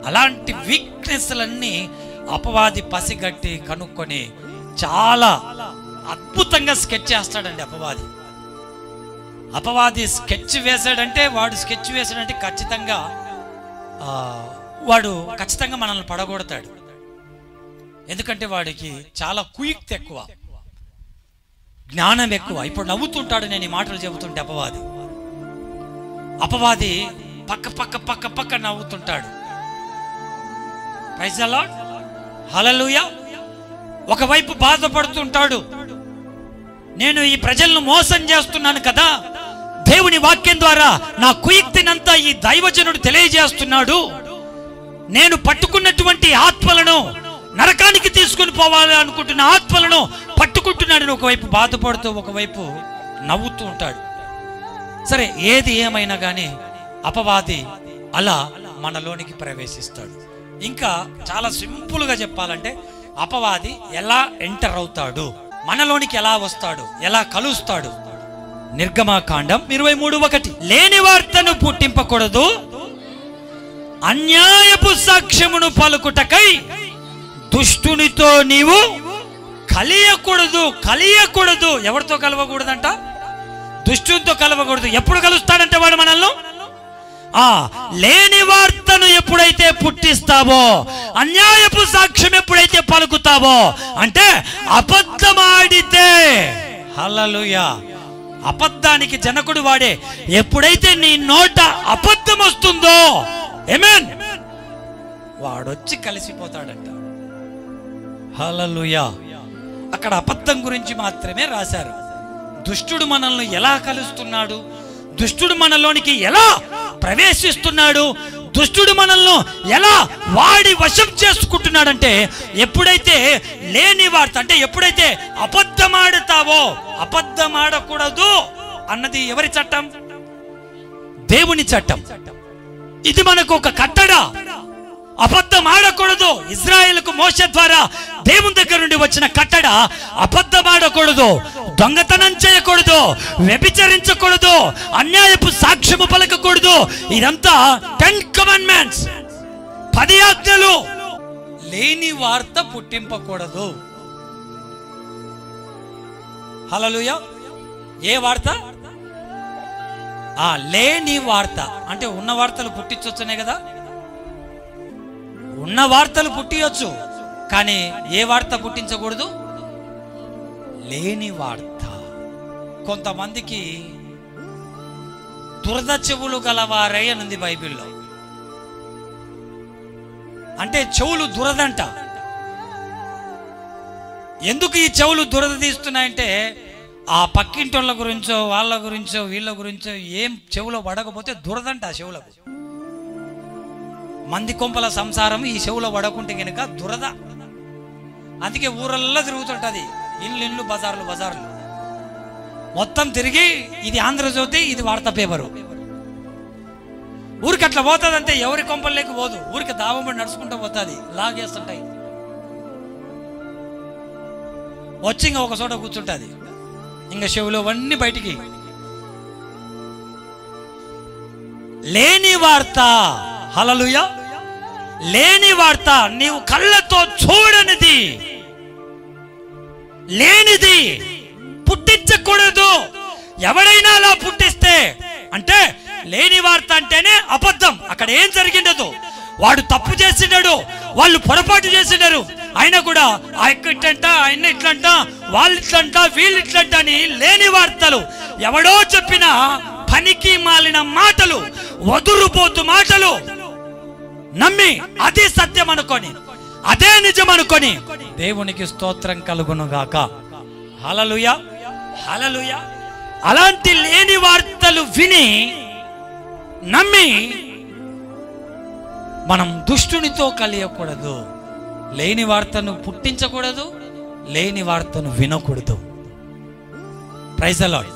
అలాంటి వీక్నెస్లన్నీ అపవాది పసిగట్టి కనుక్కొని చాలా అద్భుతంగా స్కెచ్ చేస్తాడండి. అపవాది స్కెచ్ వేసాడంటే ఖచ్చితంగా వాడు మనల్ని పడగొడతాడు. ఎందుకంటే వాడికి చాలా కుయుక్తి ఎక్కువ, జ్ఞానం ఎక్కువ. ఇప్పుడు నవ్వుతుంటాడు నేను ఈ మాటలు చెబుతుంటే. అపవాది పక్క నవ్వుతుంటాడు. ప్రైజ్ ది లార్డ్, హల్లెలూయా. ఒకవైపు బాధపడుతుంటాడు, నేను ఈ ప్రజలను మోసం చేస్తున్నాను కదా, దేవుని వాక్యం ద్వారా నా కుయుక్తినంతా ఈ దైవజనుడు తెలియజేస్తున్నాడు, నేను పట్టుకున్నటువంటి ఆత్మలను నరకానికి తీసుకుని పోవాలి అనుకుంటున్న ఆత్మలను పట్టుకుంటున్నాడని ఒకవైపు బాధపడుతూ ఒకవైపు నవ్వుతూ ఉంటాడు. సరే, ఏది ఏమైనా కానీ అపవాది అలా మనలోనికి ప్రవేశిస్తాడు. ఇంకా చాలా సింపుల్గా చెప్పాలంటే అపవాది ఎలా ఎంటర్ అవుతాడు, మనలోనికి ఎలా వస్తాడు, ఎలా కలుస్తాడు. నిర్గమకాండం 23:1, లేని వార్తను పుట్టింపకూడదు, అన్యాయపు సాక్ష్యమును పలుకుటకై దుష్టునితో నీవు కలియకూడదు. ఎవరితో కలవకూడదంట? దుష్టునితో కలవకూడదు. ఎప్పుడు కలుస్తాడంటే వాడు మనల్ని లేని వార్తను ఎప్పుడైతే పుట్టిస్తావో, అన్యాయపు సాక్ష్యం ఎప్పుడైతే పలుకుతావో, అంటే అబద్ధమాడితే, హల్లెలూయా, అబద్ధానికి జనకుడు వాడే. ఎప్పుడైతే నీ నోట అబద్ధం వస్తుందో, ఆమేన్, వాడొచ్చి కలిసిపోతాడంట. హల్లెలూయా. అక్కడ అబద్ధం గురించి మాత్రమే రాశారు. దుష్టుడు మనల్ని ఎలా కలుస్తున్నాడు, దుష్టుడు మనలోనికి ఎలా ప్రవేశిస్తున్నాడు, దుష్టుడు మనల్ని ఎలా వాడి వశం చేసుకుంటున్నాడంటే ఎప్పుడైతే లేని వార్త, అంటే ఎప్పుడైతే అబద్ధమాడతావో, అబద్ధమాడకూడదు అన్నది ఎవరి చట్టం? దేవుని చట్టం. ఇది మనకు ఒక కట్టడ. అబద్ధం ఆడకూడదు. ఇజ్రాయేలుకు మోషే ద్వారా దేవుని దగ్గర నుండి వచ్చిన కట్టడ. అబద్ధం ఆడకూడదు, దొంగతనం చేయకూడదు, వ్యభిచరించకూడదు, అన్యాయపు సాక్ష్యము పలకకూడదు. ఇదంతా 10 కమాండ్మెంట్స్, 10 ఆజ్ఞలు. లేని వార్త పుట్టింపకూడదు. హల్లెలూయా. ఏ వార్త? లేని వార్త. అంటే ఉన్న వార్తలు పుట్టించొచ్చునే కదా. ఉన్న వార్తలు పుట్టియొచ్చు, కానీ ఏ వార్త పుట్టించకూడదు? లేని వార్త. కొంతమందికి దురద చెవులు గలవారై అనుంది బైబిల్లో. అంటే చెవులు దురదంట. ఎందుకు ఈ చెవులు దురద తీస్తున్నాయంటే ఆ పక్కింటోళ్ళ గురించో వాళ్ళ గురించో వీళ్ళ గురించో ఏం చెవులో పడకపోతే దురదంట. ఆ చెవులకు మంది కొంపల సంసారం ఈ చెవులో పడకుంటే కనుక దురద. అందుకే ఊరల్లో తిరుగుతుంటది, ఇల్లు బజార్లు మొత్తం తిరిగి ఇది ఆంధ్రజ్యోతి, ఇది వార్తా పేపరు. ఊరికి అట్లా పోతుందంటే ఎవరి కొంపల్లోకి పోదు, ఊరికి దావబడి నడుచుకుంటూ పోతుంది, లాగేస్తుంటాయి. వచ్చి ఇంకా ఒక చోట కూర్చుంటుంది, ఇంకా చెవులు అవన్నీ బయటికి. లేని వార్త, హల్లెలూయా, లేని వార్త, నీవు కళ్ళతో చూడనిది, లేనిది పుట్టించకూడదు. ఎవరైనా అలా పుట్టిస్తే, అంటే లేని వార్త అంటేనే అబద్ధం. అక్కడ ఏం జరిగిండదు, వాడు తప్పు చేసినాడు, వాళ్ళు పొరపాటు చేసినారు, ఆయన కూడా ఇట్లంట, ఆయన ఇట్లంట, వాళ్ళు ఇట్లంట, వీళ్ళు ఇట్లంట అని లేని వార్తలు, ఎవడో చెప్పిన పనికి మాలిన మాటలు, వదురుపోతు మాటలు నమ్మి అదే సత్యం అనుకొని, అదే నిజం అనుకొని దేవునికి స్తోత్రం కలుగును గాక. హల్లెలూయా, హల్లెలూయా. అలాంటి లేని వార్తలు విని నమ్మి మనం దుష్టునితో కలియకూడదు. లేని వార్తను పుట్టించకూడదు, లేని వార్తను వినకూడదు. Praise the Lord.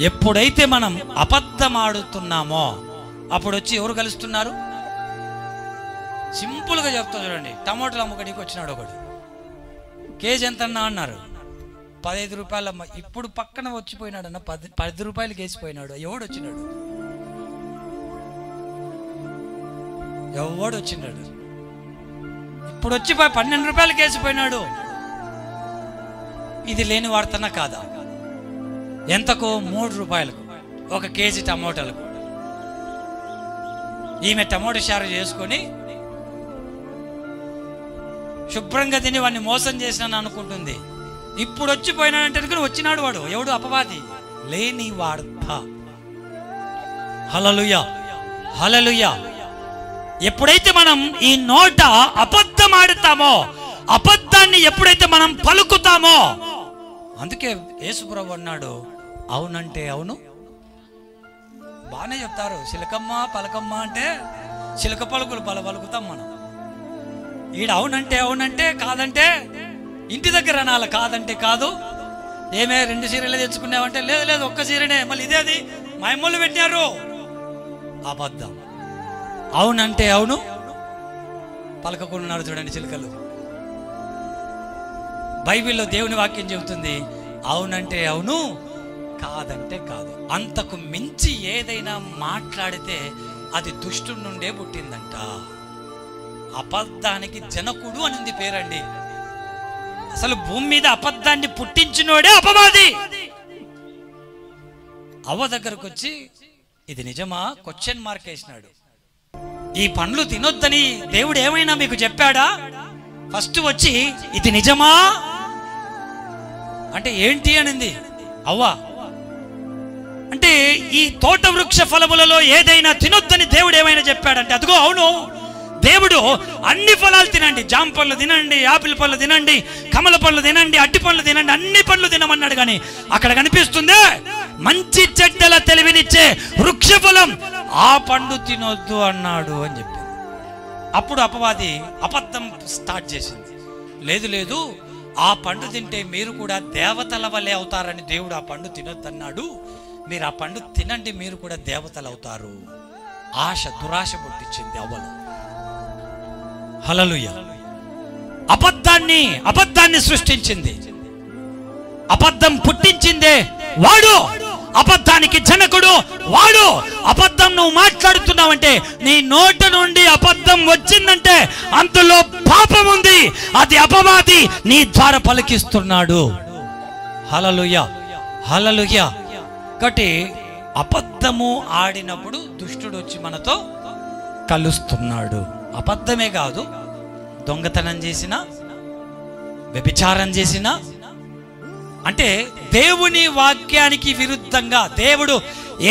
ఎప్పుడైతే మనం అబద్ధం ఆడుతున్నామో అప్పుడు వచ్చి ఎవరు కలుస్తున్నారు? సింపుల్గా చెప్తా చూడండి. టమాటోలు అమ్మకడికి వచ్చినాడు ఒకడు, కేజీ ఎంత అన్నా అన్నారు, 15 రూపాయల ఇప్పుడు పక్కన వచ్చిపోయినాడు అన్న 10 రూపాయలకి వేసిపోయినాడు. ఎవడు వచ్చినాడు? ఇప్పుడు వచ్చి 12 రూపాయలకి వేసిపోయినాడు. ఇది లేని వార్తనా కాదా? ఎంతకు? 3 రూపాయలకు 1 కేజీ టమోటాలకు. ఈమె టమోటా షారు చేసుకొని శుభ్రంగా తిని వాడిని మోసం చేసినాను అనుకుంటుంది. ఇప్పుడు వచ్చిపోయినాడంటే వచ్చినాడు వాడు. ఎవడు? అపవాది. లేని వార్త. హల్లెలూయా, హల్లెలూయా. ఎప్పుడైతే మనం ఈ నోట అబద్ధం ఆడుతామో, అబద్ధాన్ని ఎప్పుడైతే మనం పలుకుతామో, అందుకే యేసుప్రభు అన్నాడు, అవునంటే అవును. బాగానే చెప్తారు, చిలకమ్మ పలకమ్మ అంటే చిలక పలుకులు పలుకుతాం మనం. ఈడ అవునంటే అవునంటే, కాదంటే ఇంటి దగ్గర అనాలి. కాదంటే కాదు. ఏమే 2 చీరలే తెచ్చుకున్నావంటే లేదు లేదు 1 చీరనే. మళ్ళీ ఇదే అది మా అమ్మోళ్ళు పెట్టారు. అబద్ధం. అవునంటే అవును, పలకకున్నారు. చూడండి చిలుకలు. బైబిల్లో దేవుని వాక్యం చెబుతుంది, అవునంటే అవును, కాదంటే కాదు. అంతకు మించి ఏదైనా మాట్లాడితే అది దుష్టుడి నుండే పుట్టిందంట. అబద్ధానికి జనకుడు అని ఉంది పేరండి. అసలు భూమి మీద అబద్ధాన్ని పుట్టించినోడే అపవాది. అవ్వ దగ్గరకు వచ్చి ఇది నిజమా? క్వశ్చన్ మార్క్ వేసినాడు. ఈ పండ్లు తినొద్దని దేవుడు ఏమైనా మీకు చెప్పాడా? ఫస్ట్ వచ్చి ఇది నిజమా అంటే ఏంటి అనింది అవ్వ. అంటే ఈ తోట వృక్ష ఫలములలో ఏదైనా తినొద్దని దేవుడు ఏమైనా చెప్పాడంటే అదిగో అవును, దేవుడు అన్ని ఫలాలు తినండి, జామ పళ్ళు తినండి, యాపిల్ పళ్ళు తినండి, కమల పళ్ళు తినండి, అట్టి పళ్ళు తినండి, అన్ని పళ్ళు తినమన్నాడు. కానీ అక్కడ కనిపిస్తుందే మంచి చెడ్డల తెలివినిచ్చే వృక్ష ఫలం, ఆ పండు తినొద్దు అన్నాడు అని చెప్పి. అప్పుడు అపవాది అబద్ధం స్టార్ట్ చేసింది. లేదు లేదు, ఆ పండు తింటే మీరు కూడా దేవతల వలె అవుతారని దేవుడు ఆ పండు తినొద్దన్నాడు. మీరు ఆ పండు తినండి, మీరు కూడా దేవతలు అవుతారు. ఆశ, దురాశ పుట్టించింది అవ్వలు. హల్లెలూయా. అబద్ధాన్ని సృష్టించింది. అబద్ధం పుట్టించిందే వాడు. అబద్ధానికి జనకుడు వాడు. అబద్ధం నువ్వు మాట్లాడుతున్నావంటే, నీ నోట నుండి అబద్ధం వచ్చిందంటే అందులో పాపం ఉంది. అది అపవాది నీ ద్వారా పలికిస్తున్నాడు. హల్లెలూయా, హల్లెలూయా. కాబట్టి అబద్ధము ఆడినప్పుడు దుష్టుడు వచ్చి మనతో కలుస్తున్నాడు. అబద్ధమే కాదు, దొంగతనం చేసినా, వ్యభిచారం చేసినా, అంటే దేవుని వాక్యానికి విరుద్ధంగా దేవుడు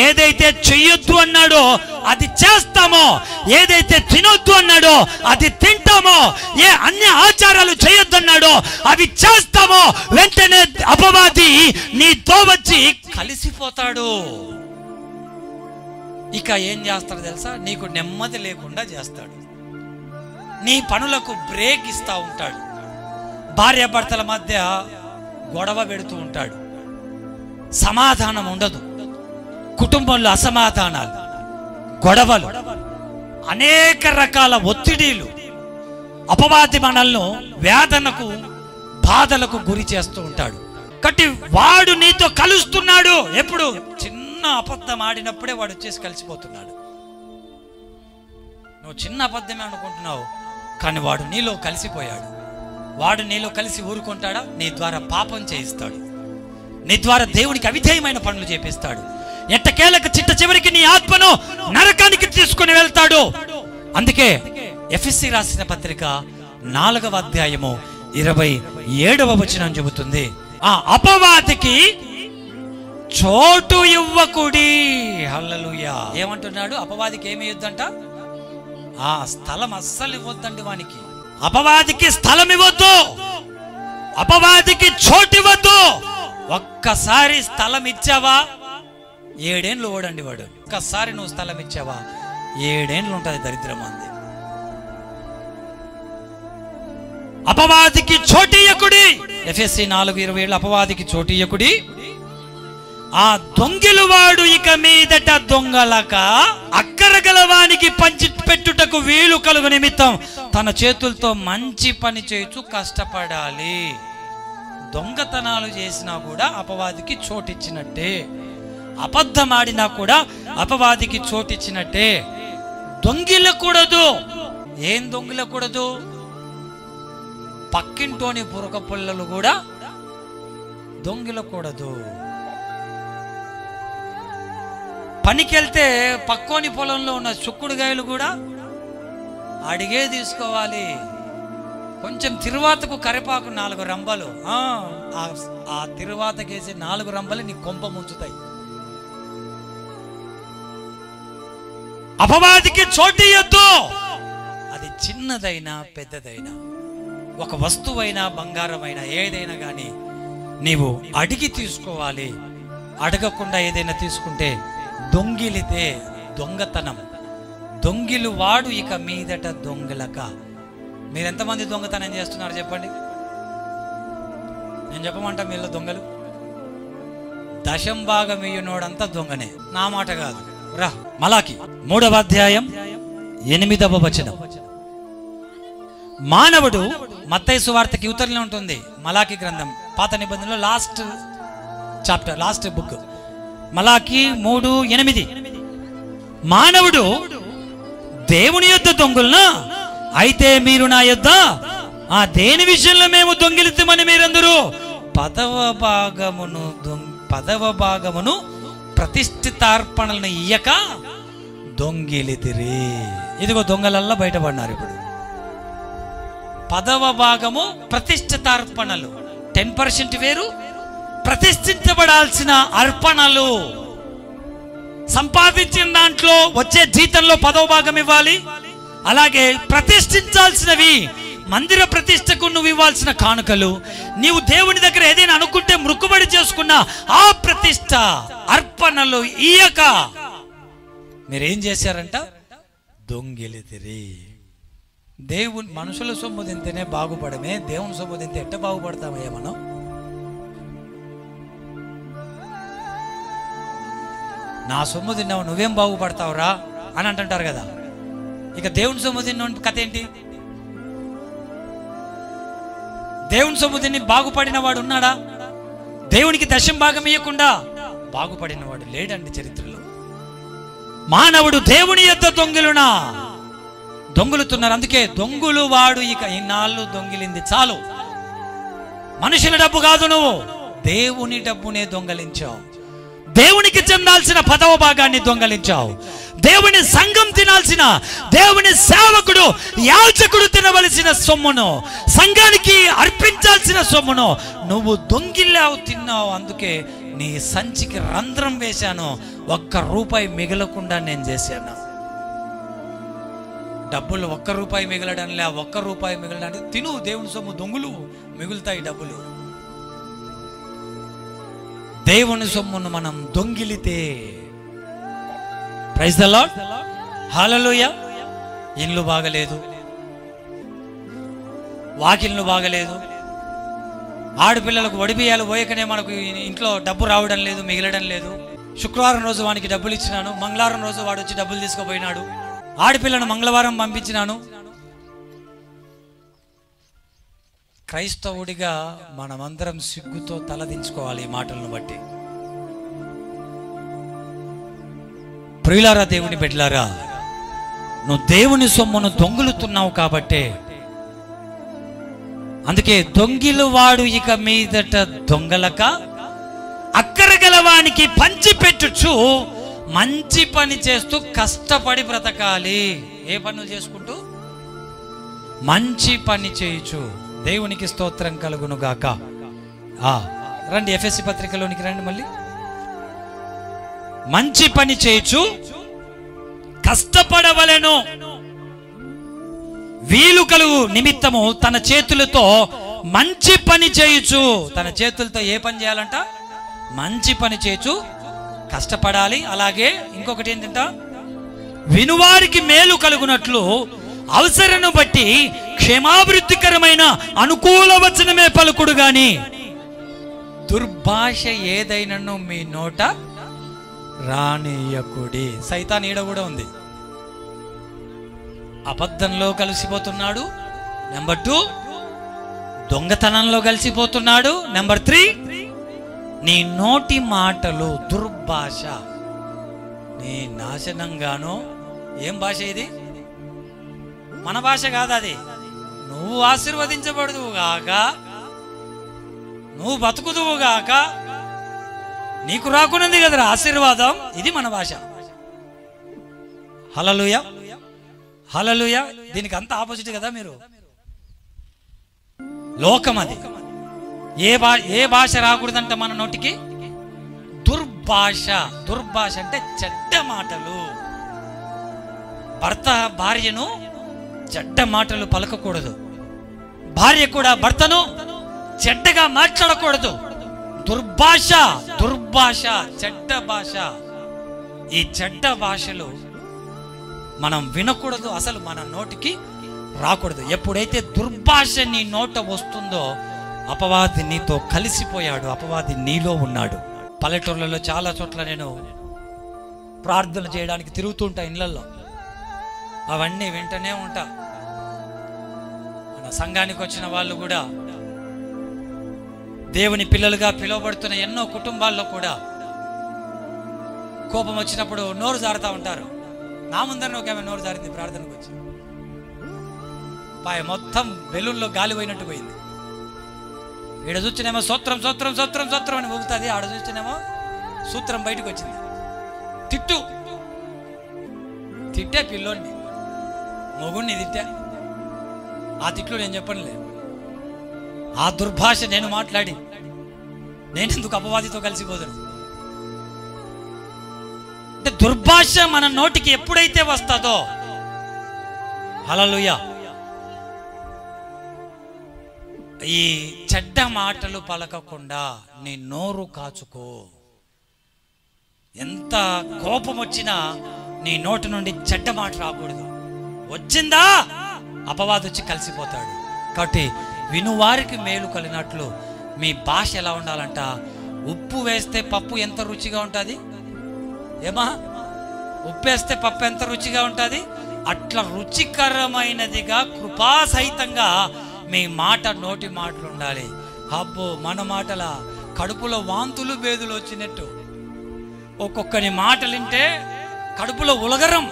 ఏదైతే చెయ్యొద్దు అన్నాడో అది చేస్తామో, ఏదైతే తినొద్దు అన్నాడో అది తింటామో, ఏ అన్ని ఆచారాలు చేయొద్దు అన్నాడో అవి చేస్తామో, వెంటనే అపవాది నీతో వచ్చి కలిసిపోతాడు. ఇక ఏం చేస్తాడు తెలుసా? నీకు నెమ్మది లేకుండా చేస్తాడు. నీ పనులకు బ్రేక్ ఇస్తా ఉంటాడు. భార్యాభర్తల మధ్య గొడవ పెడుతూ ఉంటాడు. సమాధానం ఉండదు. కుటుంబంలో అసమాధానాలు, గొడవలు, అనేక రకాల ఒత్తిడిలు. అపవాది మనల్ని వేదనకు, బాధలకు గురి చేస్తూ ఉంటాడు. కాబట్టి వాడు నీతో కలుస్తున్నాడు. ఎప్పుడు? చిన్న అబద్ధం ఆడినప్పుడే వాడు వచ్చేసి కలిసిపోతున్నాడు. నువ్వు చిన్న అబద్ధమే అనుకుంటున్నావు, కానీ వాడు నీలో కలిసిపోయాడు. వాడు నీలో కలిసి ఊరుకుంటాడా? నీ ద్వారా పాపం చేయిస్తాడు. నీ ద్వారా దేవునికి అవిధేయమైన పనులు చేపిస్తాడు. ఎట్టకేలకు చిట్ట చివరికి నీ ఆత్మను నరకానికి తీసుకుని వెళ్తాడు. అందుకే ఎఫెసీ రాసిన పత్రిక 4వ అధ్యాయము 27వ వచనం చెబుతుంది, ఆ అపవాదికి చోటు ఇవ్వకుడి. హల్లెలూయా. ఏమంటున్నాడు? అపవాదికి ఏమి ఇవ్వద్దంట? ఆ స్థలం అస్సలు ఇవ్వద్దండి వానికి. అపవాదికి స్థలం ఇవ్వద్దు, అపవాదికి చోటు ఇవ్వద్దు. ఒక్కసారి స్థలం ఇచ్చావా 7 ఏళ్ళు ఓడండి వాడు. ఒక్కసారి నువ్వు స్థలం ఇచ్చావా 7 ఏళ్ళు ఉంటుంది దరిద్రం అంది. అపవాదికి చోటియ్యకుడి. ఎఫెసీ 4:27 అపవాదికి చోటియ్యకుడి. ఆ దొంగిలు వాడు ఇక మీదట దొంగలక అక్కరగలవానికి పంచి పెట్టుటకు వీలు కలుగు నిమిత్తం తన చేతులతో మంచి పని చేయుచు కష్టపడాలి. దొంగతనాలు చేసినా కూడా అపవాదికి చోటిచ్చినట్టే, అబద్ధమాడినా కూడా అపవాదికి చోటిచ్చినట్టే. దొంగిలకూడదు. ఏం దొంగిలకూడదు? పక్కింటోని పురక పుల్లలు కూడా దొంగిలకూడదు. పనికెళ్తే పక్కోని పొలంలో ఉన్న చుక్కుడుగాయలు కూడా అడిగే తీసుకోవాలి. కొంచెం తిరువాతకు కరిపాకు 4 రంబలు, ఆ తిరువాతకేసి 4 రంబలు నీ కొంప ముంచుతాయి. అపవాదికి చోటియొద్దు. అది చిన్నదైనా పెద్దదైనా, ఒక వస్తువైనా బంగారమైనా ఏదైనా కానీ నీవు అడిగి తీసుకోవాలి. అడగకుండా ఏదైనా తీసుకుంటే దొంగిలితే దొంగతనం. దొంగిలు వాడు ఇక మీదట దొంగలక. మీరెంతమంది దొంగతనం చేస్తున్నారు చెప్పండి? నేను చెప్పమంటా మీలో దొంగలు. 10వ భాగం ఇయ్యనోడంతా దొంగనే. నా మాట కాదు. రా మలాకి 3వ అధ్యాయం 8వ వచనం. మానవుడు, మత్తయి సువార్తకి యువతలనే ఉంటుంది మలాకి గ్రంథం, పాత నిబంధనలో లాస్ట్ చాప్టర్, లాస్ట్ బుక్, మలాకి 3:8. మానవుడు దేవుని యొద్ద దొంగలునా? అయితే మీరు నా యొద్ద దేని విషయంలో మేము దొంగిలితమని మీరందరూ 10వ భాగమును ప్రతిష్ఠితార్పణలను ఇయ్యక దొంగిలితిరి. ఇదిగో దొంగలల్లా బయటపడినారు ఇప్పుడు. 10వ భాగము ప్రతిష్ఠితార్పణలు, 10% వేరు. ప్రతిష్ఠించబడాల్సిన అర్పణలు, సంపాదించిన దాంట్లో వచ్చే జీతంలో 10వ భాగం ఇవ్వాలి. అలాగే ప్రతిష్ఠించాల్సినవి, మందిర ప్రతిష్టకు నువ్వు ఇవ్వాల్సిన కానుకలు, నీవు దేవుని దగ్గర ఏదైనా అనుకుంటే మృక్కుబడి చేసుకున్న ఆ ప్రతిష్ట అర్పణలు ఇయ్యక మీరేం చేశారంట? దొంగిలితిరి. దేవుని మనుషుల సొమ్ము తింటేనే బాగుపడమే, దేవుని సొమ్ము తింటే ఎట్ట బాగుపడతామయ్యా మనం? నా సొమ్ము తిన్నావు నువ్వేం బాగుపడతావురా అని అంటుంటారు కదా. ఇక దేవుని సొమ్ము తిన్న కథ ఏంటి? దేవుని సొమ్ము తిని బాగుపడిన వాడు ఉన్నాడా? దేవునికి 10వ భాగం ఇవ్వకుండా బాగుపడిన వాడు లేడండి చరిత్రలో. మానవుడు దేవుని యొద్ద దొంగిలునా? దొంగులుతున్నారు. అందుకే దొంగులు వాడు ఇక ఇన్నాళ్ళు దొంగిలింది చాలు. మనుషుల డబ్బు కాదు, నువ్వు దేవుని డబ్బునే దొంగలించావు. దేవునికి చెందాల్సిన 10వ భాగాన్ని దొంగలించావు. దేవుని సంఘం తినాల్సిన, దేవుని సేవకుడు యాజకుడు తినవలసిన సొమ్మును, సంఘానికి అర్పించాల్సిన సొమ్మును నువ్వు దొంగిల్లావు, తిన్నావు. అందుకే నీ సంచికి రంధ్రం వేశాను, 1 రూపాయి మిగలకుండా నేను చేశాను. డబ్బులు 1 రూపాయి మిగలడంలే, 1 రూపాయి మిగలడానికి తిను దేవుని సొమ్ము. దొంగులు మిగులుతాయి డబ్బులు. దేవుని సొమ్మును మనం దొంగిలితే, ప్రైజ్ ద లార్డ్, హల్లెలూయా. ఇల్లు బాగలేదు, వాకిళ్ళు బాగలేదు, ఆడపిల్లలకు వడిబియ్యాలు పోయకనే మనకు ఇంట్లో డబ్బు రావడం లేదు, మిగలడం లేదు. శుక్రవారం రోజు వానికి డబ్బులు ఇచ్చినాను, మంగళవారం రోజు వాడు వచ్చి డబ్బులు తీసుకుపోయినాడు. ఆడపిల్లను మంగళవారం పంపించినాను. క్రైస్తవుడిగా మనమందరం సిగ్గుతో తలదించుకోవాలి ఈ మాటలను బట్టి. ప్రియులారా, దేవుని బిడ్డలారా, నువ్వు దేవుని సొమ్మును దొంగిలుతున్నావు కాబట్టే, అందుకే దొంగిలు వాడు ఇక మీదట దొంగలక అక్కరగలవానికి పంచి పెట్టుచు మంచి పని చేస్తూ కష్టపడి బ్రతకాలి. ఏ పనులు చేసుకుంటూ? మంచి పని చేయొచ్చు. దేవునికి స్తోత్రం కలుగును గాక. రండి ఎఫెసీ పత్రికలోనికి రండి. మళ్ళీ మంచి పని చేయొచ్చు, కష్టపడవలెను, వీలు కలుగు నిమిత్తము తన చేతులతో మంచి పని చేయొచ్చు. తన చేతులతో ఏ పని చేయాలంట? మంచి పని చేయొచ్చు, కష్టపడాలి. అలాగే ఇంకొకటి ఏంటంట? వినువారికి మేలు కలుగునట్లు అవసరను బట్టి క్షేమాభివృద్ధికరమైన అనుకూల వచనమే పలుకుడు గాని దుర్భాష ఏదైనను మీ నోట రానియకుడి. సైతాన్ ఈడ కూడా ఉంది, అబద్ధంలో కలిసిపోతున్నాడు. నెంబర్ 2, దొంగతనంలో కలిసిపోతున్నాడు. నెంబర్ 3, నీ నోటి మాటలు దుర్భాష నీ నాశనంగానో. ఏం భాష ఇది? మన భాష కాదు అది. నువ్వు ఆశీర్వదించబడుదువుగాక, నువ్వు బతుకుదువుగాక, నీకు రాకున్నది కదరా ఆశీర్వాదం. ఇది మన భాష. హల్లెలూయా, హల్లెలూయా. దీనికి అంత ఆపోజిట్ కదా మీరు. లోకం అది. ఏ భాష రాకూడదంట మన నోటికి? దుర్భాష. దుర్భాష అంటే చెడ్డ మాటలు. భర్త భార్యను చెడ్డ మాటలు పలకకూడదు. భార్య కూడా భర్తను చెడ్డగా మాట్లాడకూడదు. దుర్భాష, దుర్భాష, చెడ్డ భాష. ఈ చెడ్డ భాషలు మనం వినకూడదు, అసలు మన నోటికి రాకూడదు. ఎప్పుడైతే దుర్భాష నీ నోట వస్తుందో అపవాది నీతో కలిసిపోయాడు, అపవాది నీలో ఉన్నాడు. పల్లెటూర్లలో చాలా చోట్ల నేను ప్రార్థన చేయడానికి తిరుగుతుంటా ఇళ్ళల్లో. అవన్నీ వింటనే ఉంటా. మన సంఘానికి వచ్చిన వాళ్ళు కూడా, దేవుని పిల్లలుగా పిలువబడుతున్న ఎన్నో కుటుంబాల్లో కూడా కోపం వచ్చినప్పుడు నోరు జారుతూ ఉంటారు. నా ముందరనే ఒక ఆమె నోరు జారింది ప్రార్థనకు వచ్చి. మొత్తం బెలూన్లో గాలి పోయినట్టు పోయింది. ఈడ చూస్తేనేమో సూత్రం సూత్రం సూత్రం సూత్రం అని ఊగుతుంది, ఆడ చూస్తేనేమో సూత్రం బయటకు వచ్చింది. తిట్టే పిల్లోని, మొగుడిని తిట్టా. ఆ తిట్లు నేను చెప్పనులే. ఆ దుర్భాష నేను మాట్లాడి నేనెందుకు అపవాదితో కలిసిపోతాను? అంటే దుర్భాష మన నోటికి ఎప్పుడైతే వస్తుందో, హల్లెలూయా, ఈ చెడ్డ మాటలు పలకకుండా నీ నోరు కాచుకో. ఎంత కోపం వచ్చినా నీ నోటి నుండి చెడ్డ మాట రాకూడదు. వచ్చిందా అపవాది వచ్చి కలిసిపోతాడు. కాబట్టి వినువారికి మేలు కలిగినట్లు మీ భాష ఎలా ఉండాలంట? ఉప్పు వేస్తే పప్పు ఎంత రుచిగా ఉంటుంది? ఏమా, ఉప్పు వేస్తే పప్పు ఎంత రుచిగా ఉంటుంది? అట్లా రుచికరమైనదిగా కృపాసహితంగా మీ మాట, నోటి మాటలు ఉండాలి. అబ్బో, మన మాటల కడుపులో వాంతులు బేదులు వచ్చినట్టు ఒక్కొక్కని మాటలు వింటే కడుపులో ఉలగరం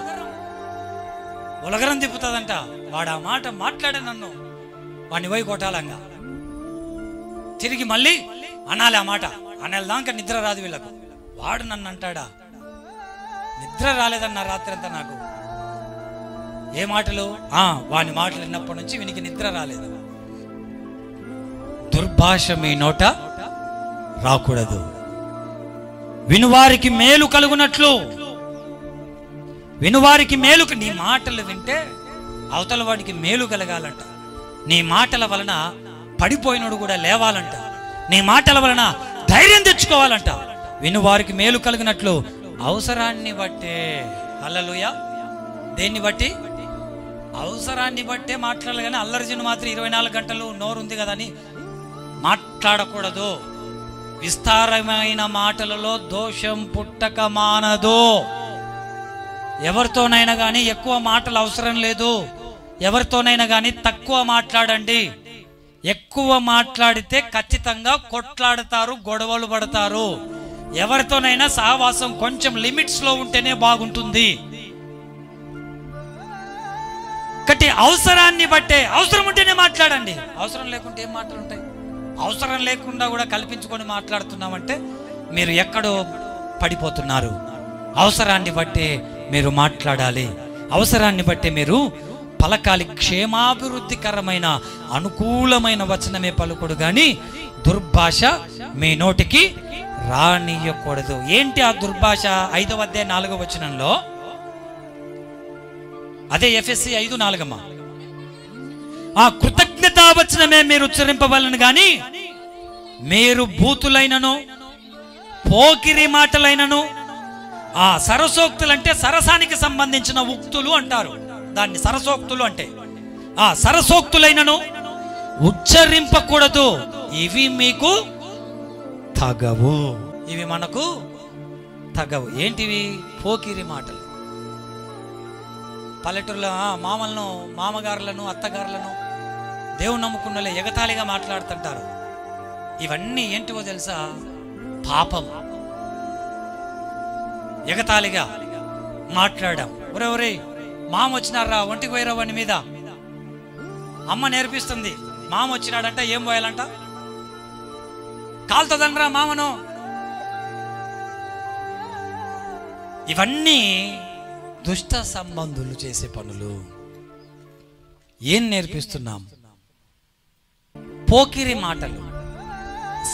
తిప్పుతుందంట. వాడు ఆ మాట మాట్లాడే నన్ను వాడిని పోయి కొట్టాలంగా తిరిగి మళ్ళీ అనాలి. ఆ మాట అనేదాకా నిద్ర రాదు వీళ్ళకు. వాడు నన్ను అంటాడా? నిద్ర రాలేదన్న రాత్రి అంతా నాకు. ఏ మాటలు? వాని మాటలు విన్నప్పటి నుంచి వీనికి నిద్ర రాలేదు. దుర్భాష మీ నోట రాకూడదు. వినువారికి మేలు కలుగునట్లు, వినువారికి మేలు. నీ మాటలు వింటే అవతల వాడికి మేలు కలగాలంట. నీ మాటల వలన పడిపోయినోడు కూడా లేవాలంట. నీ మాటల వలన ధైర్యం తెచ్చుకోవాలంట. వినువారికి మేలు కలిగినట్లు అవసరాన్ని బట్టే. హల్లెలూయా. దేన్ని బట్టి? అవసరాన్ని బట్టే మాట్లాడాలి. కానీ అల్లరిజిను మాత్రం 24 గంటలు నోరు ఉంది కదా అని మాట్లాడకూడదు. విస్తారమైన మాటలలో దోషం పుట్టక మానదు. ఎవరితోనైనా కానీ ఎక్కువ మాటలు అవసరం లేదు. ఎవరితోనైనా కానీ తక్కువ మాట్లాడండి. ఎక్కువ మాట్లాడితే ఖచ్చితంగా కొట్లాడతారు, గొడవలు పడతారు. ఎవరితోనైనా సహవాసం కొంచెం లిమిట్స్ లో ఉంటేనే బాగుంటుంది. కాబట్టి అవసరాన్ని బట్టే, అవసరం ఉంటేనే మాట్లాడండి. అవసరం లేకుంటే ఏం మాటలు ఉంటాయి? అవసరం లేకుండా కూడా కల్పించుకొని మాట్లాడుతున్నామంటే మీరు ఎక్కడో పడిపోతున్నారు. అవసరాన్ని బట్టే మీరు మాట్లాడాలి. అవసరాన్ని బట్టే మీరు పలకాలి. క్షేమాభివృద్ధికరమైన అనుకూలమైన వచనమే పలుకుడు గాని దుర్భాష మీ నోటికి రానియకూడదు. ఏంటి ఆ దుర్భాష? 5వ అధ్యాయం 4వ వచనంలో, అదే ఎఫెసీ 5:4. ఆ కృతజ్ఞతావచనమే మీరు ఉచ్చరింపవలను గాని మీరు బూతులైనను పోకిరి మాటలైనను, ఆ సరసోక్తులు అంటే సరసానికి సంబంధించిన ఉక్తులు అంటారు. దాన్ని సరసోక్తులు అంటే ఆ సరసోక్తులైనను ఉచ్చరింపకూడదు. ఇవి మీకు తగవు. ఇవి మనకు తగవు. ఏంటివి? పోకిరి మాటలు. పల్లెటూరులో మామలను, మామగారులను, అత్తగారులను దేవుని నమ్ముకున్నలే ఎగతాళిగా మాట్లాడుతుంటారు. ఇవన్నీ ఏంటివో తెలుసా? పాపం. ఎగతాళిగా మాట్లాడాం. ఒరే మామ వచ్చినారా, ఒంటికి పోయిరా వాని మీద. అమ్మ నేర్పిస్తుంది, మామ వచ్చినాడంట ఏం పోయాలంట, కాలుతుందనరా మామను. ఇవన్నీ దుష్ట సంబంధులు చేసే పనులు. ఏం నేర్పిస్తున్నాం? పోకిరి మాటలు,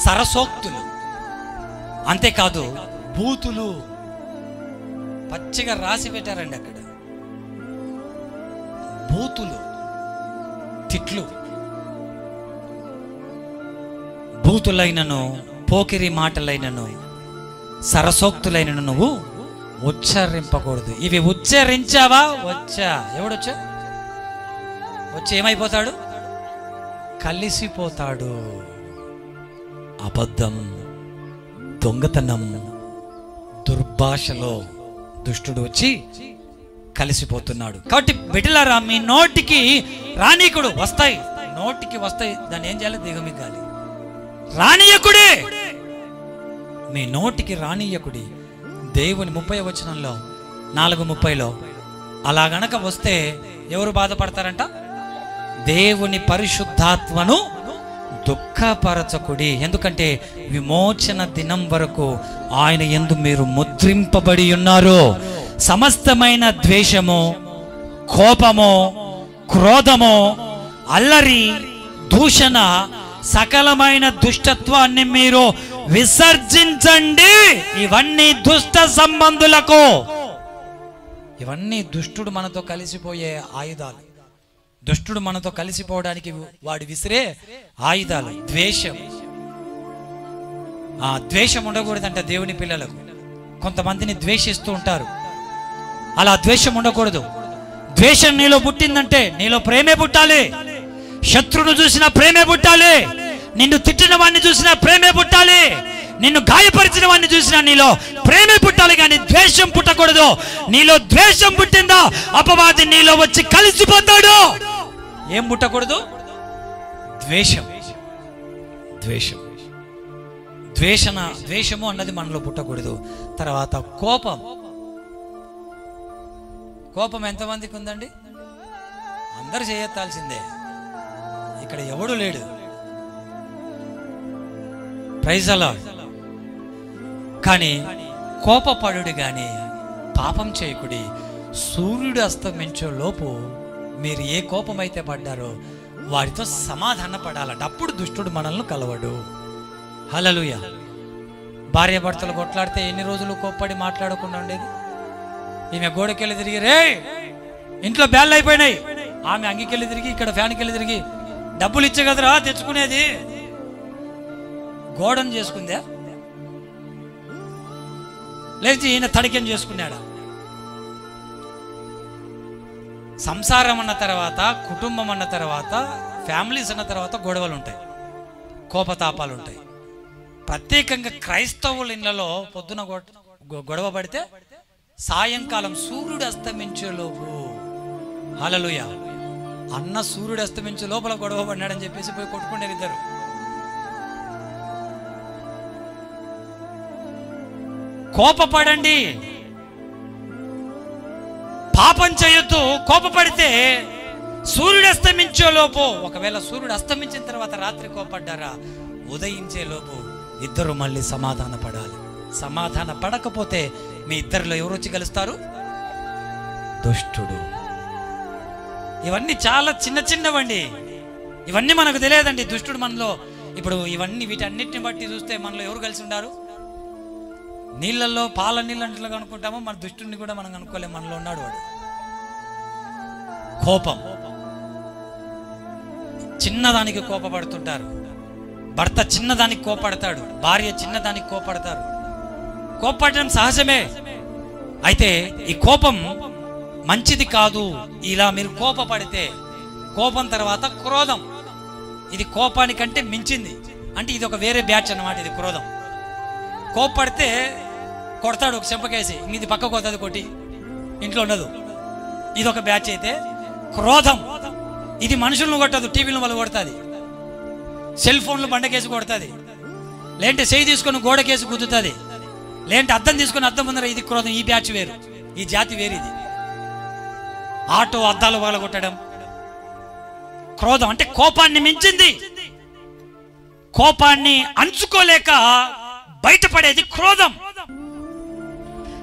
సరసోక్తులు, అంతేకాదు బూతులు పచ్చిగా రాసి పెట్టారండి అక్కడ. బూతులు, తిట్లు. బూతులైనను, పోకిరి మాటలైనను, సరసోక్తులైనను నువ్వు ఉచ్చరింపకూడదు. ఇవి ఉచ్చరించావా? ఎవడొచ్చా? వచ్చి ఏమైపోతాడు? కలిసిపోతాడు. అబద్ధం, దొంగతనం, దుర్భాషలో దుష్టుడు వచ్చి కలిసిపోతున్నాడు. కాబట్టి బిడ్డలారా, మీ నోటికి రానీకుడు వస్తాయి, నోటికి వస్తాయి, దాన్ని ఏం చేయాలి? దిగమిగ్గాలి. రానీయకుడే, మీ నోటికి రానీయకుడి. దేవుని 30వ వచనంలో 4:30 అలా గనక వస్తే ఎవరు బాధపడతారంట? దేవుని పరిశుద్ధాత్మను దుఃఖపరచకుడి. ఎందుకంటే విమోచన దినం వరకు ఆయన యందు మీరు ముద్రింపబడి ఉన్నారు. సమస్తమైన ద్వేషము, కోపము, క్రోధము, అల్లరి, దూషణ, సకలమైన దుష్టత్వాన్ని మీరు విసర్జించండి. ఇవన్నీ దుష్ట సంబంధులకు. ఇవన్నీ దుష్టుడు మనతో కలిసిపోయే ఆయుధాలు. దుష్టుడు మనతో కలిసిపోవడానికి వాడు విసిరే ఆయుధాలు. ద్వేషం. ఆ ద్వేషం ఉండకూడదంట దేవుని పిల్లలకు. కొంతమందిని ద్వేషిస్తూ ఉంటారు. అలా ద్వేషం ఉండకూడదు. ద్వేషం నీలో పుట్టిందంటే నీలో ప్రేమే పుట్టాలి. శత్రువును చూసినా ప్రేమే పుట్టాలి. నిన్ను తిట్టిన వాడిని చూసినా ప్రేమే పుట్టాలి. నిన్ను గాయపరిచిన వాడిని చూసినా నీలో ప్రేమే పుట్టాలి, కానీ ద్వేషం పుట్టకూడదు. నీలో ద్వేషం పుట్టిందా అపవాది నీలో వచ్చి కలిసిపోతాడు. ఏం పుట్టకూడదు? ద్వేషం. ద్వేషం, ద్వేషము అన్నది మనలో పుట్టకూడదు. తర్వాత కోపం. కోపం ఎంతమందికి ఉందండి? అందరు చేయెత్తాల్సిందే, ఇక్కడ ఎవడు లేడు. ప్రైజ్ అలార్డ్. కానీ కోపపడుడి గాని పాపం చేయకుడి. సూర్యుడు అస్తమించే లోపు మీరు ఏ కోపమైతే పడ్డారో వారితో సమాధాన పడాలంట. అప్పుడు దుష్టుడు మనల్ని కలవడు. హల్లెలూయా. భార్యాభర్తలు కొట్లాడితే ఎన్ని రోజులు కోప్పడి మాట్లాడకుండా ఉండేది? ఈమె గోడకెళ్ళి తిరిగి రే ఇంట్లో బ్యాళ్ళు అయిపోయినాయి, ఆమె అంగికెళ్ళి తిరిగి ఇక్కడ ఫ్యాన్కెళ్ళి తిరిగి డబ్బులు ఇచ్చే కదరా తెచ్చుకునేది. గోడను చేసుకుందా లేచి ఈయన తడికెం చేసుకున్నాడా? సంసారం అన్న తర్వాత, కుటుంబం అన్న తర్వాత, ఫ్యామిలీస్ అన్న తర్వాత గొడవలు ఉంటాయి, కోపతాపాలు ఉంటాయి. ప్రత్యేకంగా క్రైస్తవుల ఇళ్లలో పొద్దున గొడవ పడితే సాయంకాలం సూర్యుడు అస్తమించేలోపు, హల్లెలూయా, అన్న సూర్యుడు అస్తమించే లోపల గొడవ పడినాడని చెప్పేసి పోయి కొట్టుకునేది ఇద్దరు. కోపపడండి, పాపం చేయొద్దు. కోపపడితే సూర్యుడు అస్తమించే లోపు, ఒకవేళ సూర్యుడు అస్తమించిన తర్వాత రాత్రి కోపడ్డారా, ఉదయించే లోపు ఇద్దరు మళ్ళీ సమాధాన పడాలి. సమాధాన పడకపోతే మీ ఇద్దరిలో ఎవరు వచ్చి కలుస్తారు? దుష్టుడు. ఇవన్నీ చాలా చిన్న చిన్నవండి, ఇవన్నీ మనకు తెలియదండి. దుష్టుడు మనలో ఇప్పుడు ఇవన్నీ వీటన్నిటిని బట్టి చూస్తే మనలో ఎవరు కలిసి ఉన్నారు? నీళ్ళల్లో పాల నీళ్ళంట్లో కనుక్కుంటామో మన దుష్టుడిని కూడా మనం కనుక్కోలేము. మనలో ఉన్నాడు వాడు. కోపం. చిన్నదానికి కోపపడుతుంటారు. భర్త చిన్నదానికి కోపడతాడు, భార్య చిన్నదానికి కోపడతారు. కోపడడం సహజమే. అయితే ఈ కోపం మంచిది కాదు. ఇలా మీరు కోపపడితే, కోపం తర్వాత క్రోధం, ఇది కోపానికంటే మించింది. అంటే ఇది ఒక వేరే బ్యాచ్ అన్నమాట. ఇది క్రోధం. కోపడితే కొడతాడు ఒక చెంపకేసి, ఇది పక్కకు పోతుంది కొట్టి, ఇంట్లో ఉండదు. ఇది ఒక బ్యాచ్. అయితే క్రోధం, ఇది మనుషులను కొట్టదు, టీవీలను వాళ్ళు కొడుతుంది, సెల్ ఫోన్లు బండకేసి కొడుతుంది, లేదంటే చేయి తీసుకొని గోడకేసి గుద్దుతుంది, లేదంటే అద్దం తీసుకొని అద్దం ముందర. ఇది క్రోధం. ఈ బ్యాచ్ వేరు, ఈ జాతి వేరు. ఇది ఆటో అద్దాలు పగలగొట్టడం క్రోధం. అంటే కోపాన్ని మించింది. కోపాన్ని అంచుకోలేక బయటపడేది క్రోధం.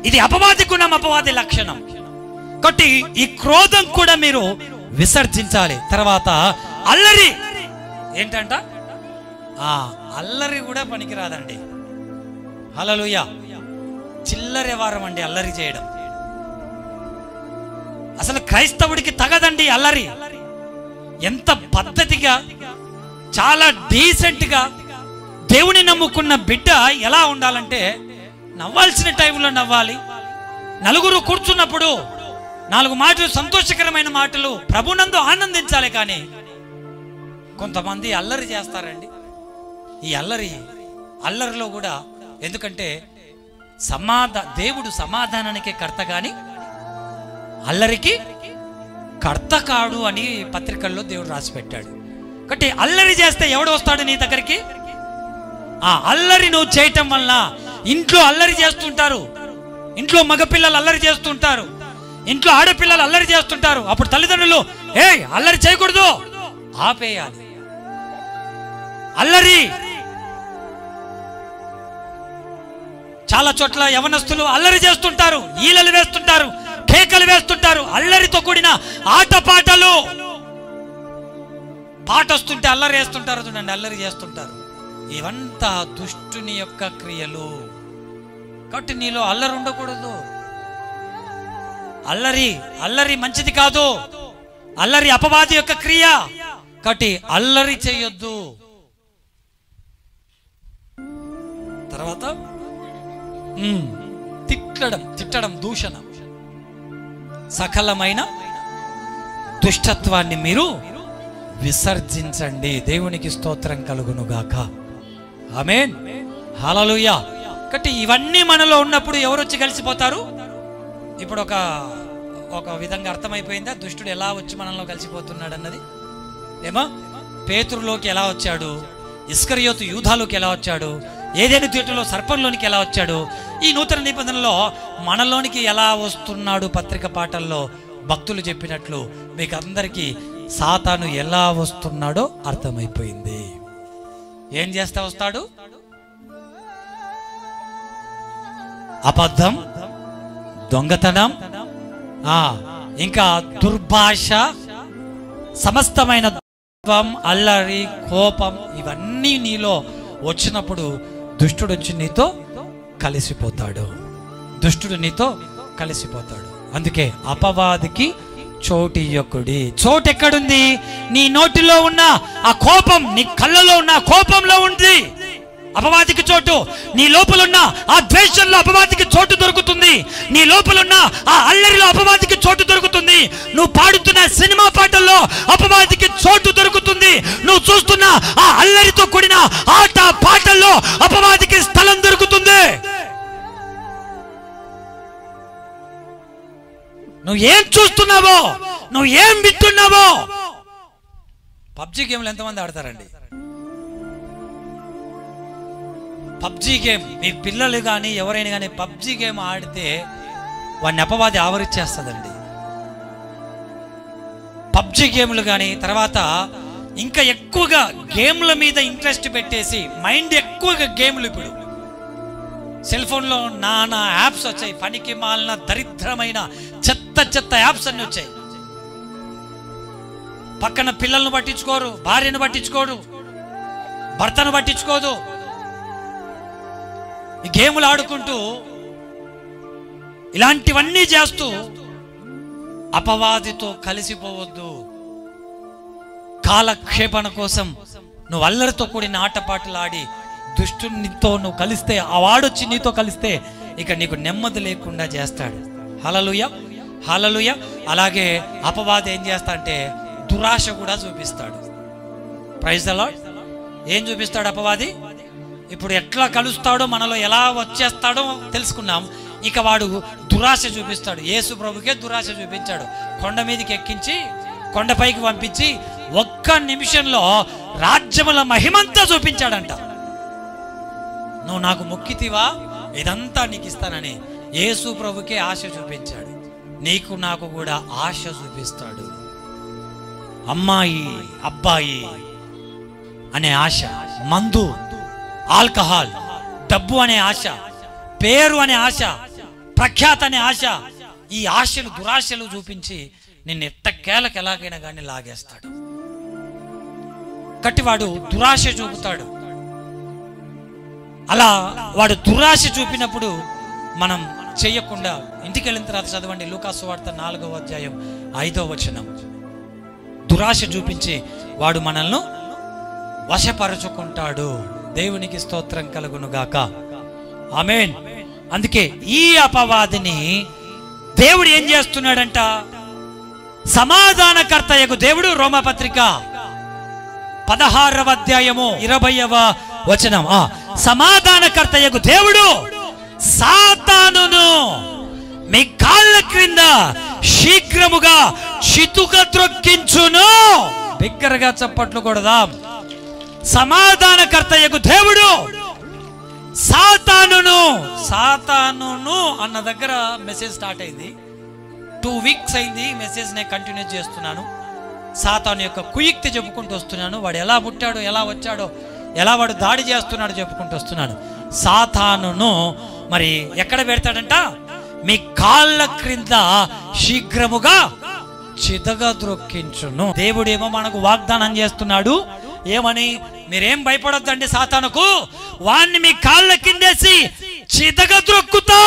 ఇది అపవాది గుణం, అపవాది లక్షణం. కాబట్టి ఈ క్రోధం కూడా మీరు విసర్జించాలి. తర్వాత అల్లరి ఏంటంట? అల్లరి కూడా పనికిరాదండి. హల్లెలూయా. చిల్లర వారం అండి అల్లరి చేయడం. అసలు క్రైస్తవుడికి తగదండి అల్లరి. ఎంత పద్ధతిగా, చాలా డీసెంట్గా దేవుని నమ్ముకున్న బిడ్డ ఎలా ఉండాలంటే, నవ్వాల్సిన టైంలో నవ్వాలి. నలుగురు కూర్చున్నప్పుడు 4 మాటలు, సంతోషకరమైన మాటలు, ప్రభునందు ఆనందించాలి. కానీ కొంతమంది అల్లరి చేస్తారండి. ఈ అల్లరిలో కూడా, ఎందుకంటే దేవుడు సమాధానానికి కర్త గాని అల్లరికి కర్త కాడు అని పత్రికల్లో దేవుడు రాసి పెట్టాడు. కాబట్టి అల్లరి చేస్తే ఎవడు వస్తాడు నీ దగ్గరికి? అల్లరి నువ్వు చేయటం వల్ల ఇంట్లో అల్లరి చేస్తుంటారు, ఇంట్లో మగపిల్లలు అల్లరి చేస్తుంటారు, ఇంట్లో ఆడపిల్లలు అల్లరి చేస్తుంటారు. అప్పుడు తల్లిదండ్రులు అల్లరి చేయకూడదు, ఆపేయాలి. అల్లరి చాలా చోట్ల యవనస్తులు అల్లరి చేస్తుంటారు, ఈలలు వేస్తుంటారు, కేకలు వేస్తుంటారు. అల్లరితో కూడిన ఆటపాటలు, పాట వస్తుంటే అల్లరి వేస్తుంటారు. చూడండి, అల్లరి చేస్తుంటారు. ఇవంతా దుష్టుని యొక్క క్రియలు. కాబట్టి నీలో అల్లరి ఉండకూడదు. అల్లరి మంచిది కాదు. అల్లరి అపవాది యొక్క క్రియ. కాబట్టి అల్లరి చేయొద్దు. తర్వాత తిట్టడం దూషణ, సకలమైన దుష్టత్వాన్ని మీరు విసర్జించండి. దేవునికి స్తోత్రం కలుగునుగాక. ఆమేన్. హల్లెలూయా. కాబట్టి ఇవన్నీ మనలో ఉన్నప్పుడు ఎవరు వచ్చి కలిసిపోతారు? ఇప్పుడు ఒక విధంగా అర్థమైపోయిందా దుష్టుడు ఎలా వచ్చి మనలో కలిసిపోతున్నాడు అన్నది? ఏమో పేతురులోకి ఎలా వచ్చాడు, ఇస్కరియోతు యూదాలోకి ఎలా వచ్చాడు, ఏదైనా తోటలో సర్పంలోనికి ఎలా వచ్చాడు, ఈ నూతన నిబంధనలో మనలోనికి ఎలా వస్తున్నాడు? పత్రిక పాఠల్లో భక్తులు చెప్పినట్లు మీకు అందరికీ సాతాను ఎలా వస్తున్నాడో అర్థమైపోయింది. ఏం చేస్తా వస్తాడు? అబద్ధం, దొంగతనం, ఇంకా దుర్భాష, సమస్తమైన అల్లరి, కోపం, ఇవన్నీ నీలో వచ్చినప్పుడు దుష్టుడు వచ్చి నీతో కలిసిపోతాడు. అందుకే అపవాదికి చోటు ఇయ్యకుడి. చోటు ఎక్కడుంది? నీ నోటిలో ఉన్న ఆ కోపం, నీ కళ్ళలో ఉన్న కోపంలో ఉంది అపవాదికి చోటు. నీ లోపలున్న ఆ ద్వేషంలో అపవాదికి చోటు దొరుకుతుంది. నీ లోపలున్న ఆ అల్లరిలో అపవాదికి చోటు దొరుకుతుంది. నువ్వు పాడుతున్న సినిమా పాటల్లో అపవాదికి చోటు దొరుకుతుంది. నువ్వు చూస్తున్న ఆ అల్లరితో కూడిన ఆట పాటల్లో అపవాదికి స్థలం దొరుకుతుంది. నువ్వు ఏం చూస్తున్నావో, నువ్వు ఏం వింటున్నావో. పబ్జి గేమ్లు ఎంతమంది ఆడతారండి? పబ్జి గేమ్, మీ పిల్లలు కానీ ఎవరైనా కానీ పబ్జి గేమ్ ఆడితే వాడిని అపవాది ఆవరించేస్తుందండి. పబ్జి గేమ్లు కానీ, తర్వాత ఇంకా ఎక్కువగా గేమ్ల మీద ఇంట్రెస్ట్ పెట్టేసి మైండ్ ఎక్కువగా గేమ్లు. ఇప్పుడు సెల్ ఫోన్లో నానా యాప్స్ వచ్చాయి, పనికి మాలిన దరిద్రమైన చెత్త యాప్స్ అన్ని వచ్చాయి. పక్కన పిల్లలను పట్టించుకోరు, భార్యను పట్టించుకోరు, భర్తను పట్టించుకోదు. ఈ గేములు ఆడుకుంటూ ఇలాంటివన్నీ చేస్తూ అపవాదితో కలిసిపోవద్దు. కాలక్షేపణ కోసం నువ్వు అల్లరితో కూడిన ఆటపాటలు ఆడి దుష్టునితో నువ్వు కలిస్తే, ఆ వాడొచ్చి నీతో కలిస్తే ఇక నీకు నెమ్మది లేకుండా చేస్తాడు. హల్లెలూయా, హల్లెలూయా. అలాగే అపవాది ఏం చేస్తా అంటే దురాశ కూడా చూపిస్తాడు. Praise the Lord. ఏం చూపిస్తాడు అపవాది? ఇప్పుడు ఎట్లా కలుస్తాడో, మనలో ఎలా వచ్చేస్తాడో తెలుసుకున్నాం. ఇక వాడు దురాశ చూపిస్తాడు. యేసు ప్రభుకే దురాశ చూపించాడు. కొండ మీదకి ఎక్కించి కొండపైకి పంపించి ఒక్క నిమిషంలో రాజ్యముల మహిమంతా చూపించాడంట. నువ్వు నాకు మొక్కితివా, ఇదంతా నీకు ఇస్తానని యేసు ప్రభుకే ఆశ చూపించాడు. నీకు నాకు కూడా ఆశ చూపిస్తాడు. అమ్మాయి అబ్బాయి అనే ఆశ, మందు, ఆల్కహాల్, డబ్బు అనే ఆశ, పేరు అనే ఆశ, ప్రఖ్యాత అనే ఆశ, ఈ ఆశలు దురాశలు చూపించి నిన్ను ఎట్టకేలకు ఎలాగైనా కానీ లాగేస్తాడు. కట్టివాడు దురాశ చూపుతాడు. అలా వాడు దురాశ చూపినప్పుడు మనం చెయ్యకుండా ఇంటికి వెళ్ళిన తర్వాత చదవండి లూకాసు వార్త 4వ అధ్యాయం 5వ వచనం. దురాశ చూపించి వాడు మనల్ని వశపరుచుకుంటాడు. దేవునికి స్తోత్రం కలుగును గాక. ఆమేన్. అందుకే ఈ అపవాదిని దేవుడు ఏం చేస్తున్నాడంట? సమాధానకర్తయగు దేవుడు, రోమపత్రిక 16వ అధ్యాయము 20వ వచనం. సమాధానకర్తయగు దేవుడు సాతానును మీ కాళ్ళ క్రింద శీఘ్రముగా చితుక త్రొక్కించును. బిగ్గరగా చప్పట్లు కొడదాం. సమాధానకర్తయగు దేవుడు సాతానును, సాతానును అన్న దగ్గర మెసేజ్ స్టార్ట్ అయింది. 2 వీక్స్ అయింది మెసేజ్ నేను కంటిన్యూ చేస్తున్నాను. సాతాను యొక్క కుయుక్తి చెప్పుకుంటూ వస్తున్నాను. వాడు ఎలా పుట్టాడో, ఎలా వచ్చాడో, ఎలా వాడు దాడి చేస్తున్నాడో చెప్పుకుంటూ వస్తున్నాను. సాతానును మరి ఎక్కడ పెడతాడంట? మీ కాళ్ళ క్రింద శీఘ్రముగా చితగద్రొక్కించును. దేవుడేమో మనకు వాగ్దానం చేస్తున్నాడు. ఏమని? మీరేం భయపడొద్దండి సాతానుకు, వాణ్ణి మీ కాళ్ళ కిందేసి చితగద్రొక్కుతా.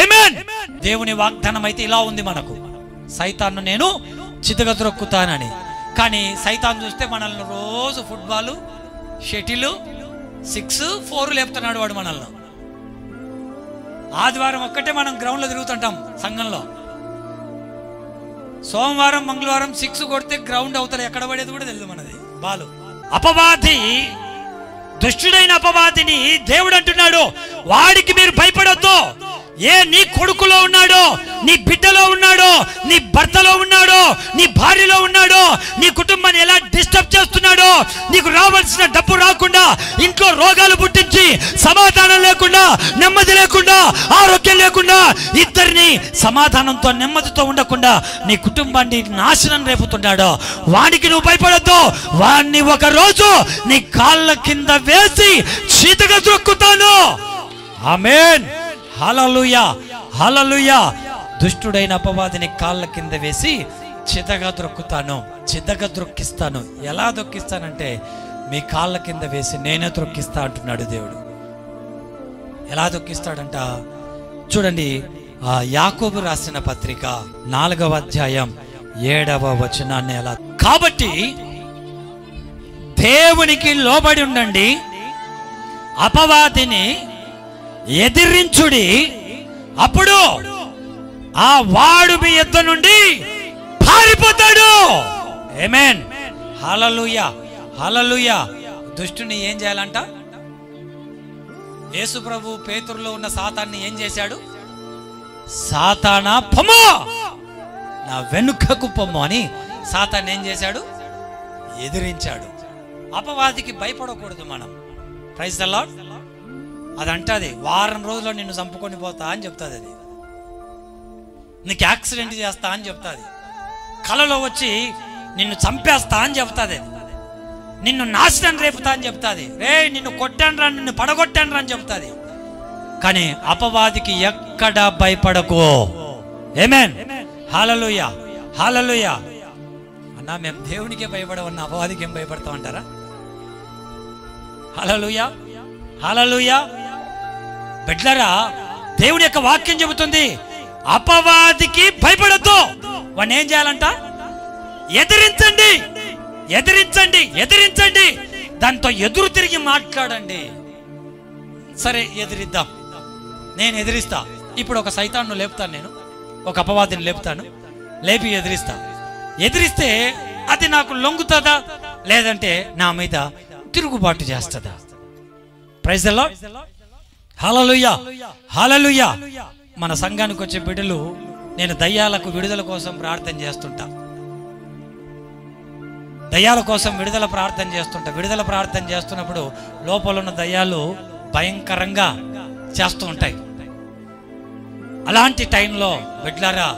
ఆమేన్. దేవుని వాగ్దానం అయితే ఇలా ఉంది మనకు, సైతాన్ను నేను చితగద్రొక్కుతానని. కానీ సైతాన్ చూస్తే మనల్ని రోజు ఫుట్బాల్, షటిల్, 6, 4 లేపుతున్నాడు వాడు మనల్ని. ఆదివారం ఒక్కటే మనం గ్రౌండ్ లో తిరుగుతుంటాం సంఘంలో. సోమవారం మంగళవారం 6 కొడితే గ్రౌండ్ అవుతారు, ఎక్కడ పడేది కూడా తెలియదు మనది బాలు. అపవాది, దుష్టుడైన అపవాదిని దేవుడు అంటున్నాడు, వాడికి మీరు భయపడొద్దు. నీ కొడుకులో ఉన్నాడో, నీ బిడ్డలో ఉన్నాడో, నీ భర్తలో ఉన్నాడో, నీ భార్యలో ఉన్నాడో, నీ కుటుంబాన్ని ఎలా డిస్టర్బ్ చేస్తున్నాడో, నీకు రావాల్సిన డబ్బు రాకుండా, ఇంట్లో రోగాలు పుట్టించి, సమాధానం లేకుండా, నెమ్మది లేకుండా, ఆరోగ్యం లేకుండా, ఇద్దరిని సమాధానంతో నెమ్మదితో ఉండకుండా నీ కుటుంబాన్ని నాశనం రేపుతున్నాడో, వానికి నువ్వు భయపడొద్దు. వాడిని ఒక రోజు నీ కాళ్ళ కింద వేసి చీతగా ద్రొక్కుతాను. ఆమేన్. హల్లెలూయా, హల్లెలూయా. దుష్టుడైన అపవాదిని కాళ్ళ కింద వేసి చితగా ద్రొక్కుతాను, చితగా ద్రొక్కిస్తాను. ఎలా దొక్కిస్తానంటే మీ కాళ్ళ కింద వేసి నేనే ద్రొక్కిస్తా అంటున్నాడు దేవుడు. ఎలా దొక్కిస్తాడంట చూడండి. యాకోబు రాసిన పత్రిక 4వ అధ్యాయం 7వ వచనాన్ని ఎలా. కాబట్టి దేవునికి లోబడి ఉండండి, అపవాదిని ఎదిరించుడి, అప్పుడు ఆ వాడు మీ యుద్ధ నుండి పారిపోతాడు. ఆమేన్. హల్లెలూయా, హల్లెలూయా. దుష్టుని ఏం చేయాలంట? యేసు ప్రభు పేతురులో ఉన్న సాతాన్ని ఏం చేశాడు? సాతానా పొమ్ము, నా వెనుకకు పొమ్ము అని సాతాన్ని ఏం చేశాడు? ఎదిరించాడు. అపవాదికి భయపడకూడదు మనం. Praise the Lord. అది అంటది, వారం రోజుల్లో నిన్ను చంపుకొని పోతా అని చెప్తుంది. అది నీకు యాక్సిడెంట్ చేస్తా అని చెప్తుంది. కలలో వచ్చి నిన్ను చంపేస్తా అని చెప్తుంది. నిన్ను నాశనం రేపుతా అని చెప్తుంది. నిన్ను కొట్టాను రా, నిన్ను పడగొట్టాను రా అని చెప్తుంది. కానీ అపవాదికి ఎక్కడ భయపడకు. ఆమేన్. హల్లెలూయా, హల్లెలూయా. అన్నా మేము దేవునికే భయపడవన్నా అపవాదికి ఏం భయపడతాం అంటారా? హల్లెలూయా, హల్లెలూయా. బిడ్డలారా, దేవుని యొక్క వాక్యం చెబుతుంది, అపవాదికి భయపడద్దు. వాడిని ఏం చేయాలంట? ఎదిరించండి, ఎదిరించండి, ఎదిరించండి. దాంతో ఎదురు తిరిగి మాట్లాడండి. సరే ఎదిరిద్దాం, నేను ఎదిరిస్తా. ఇప్పుడు ఒక సైతాన్ను లేపుతాను, నేను ఒక అపవాదిని లేపుతాను, లేపి ఎదిరిస్తా. ఎదిరిస్తే అది నాకు లొంగుతుందా, లేదంటే నా మీద తిరుగుబాటు చేస్తుందా? Praise the Lord. Hallelujah, hallelujah. మన సంఘానికి వచ్చే బిడ్డలు, నేను దయ్యాలకు విడుదల కోసం ప్రార్థన చేస్తుంటా. దయ్యాల కోసం విడుదల ప్రార్థన చేస్తుంటా. విడుదల ప్రార్థన చేస్తున్నప్పుడు లోపల ఉన్న దయ్యాలు భయంకరంగా చేస్తూ ఉంటాయి. అలాంటి టైంలో బిడ్డలారా,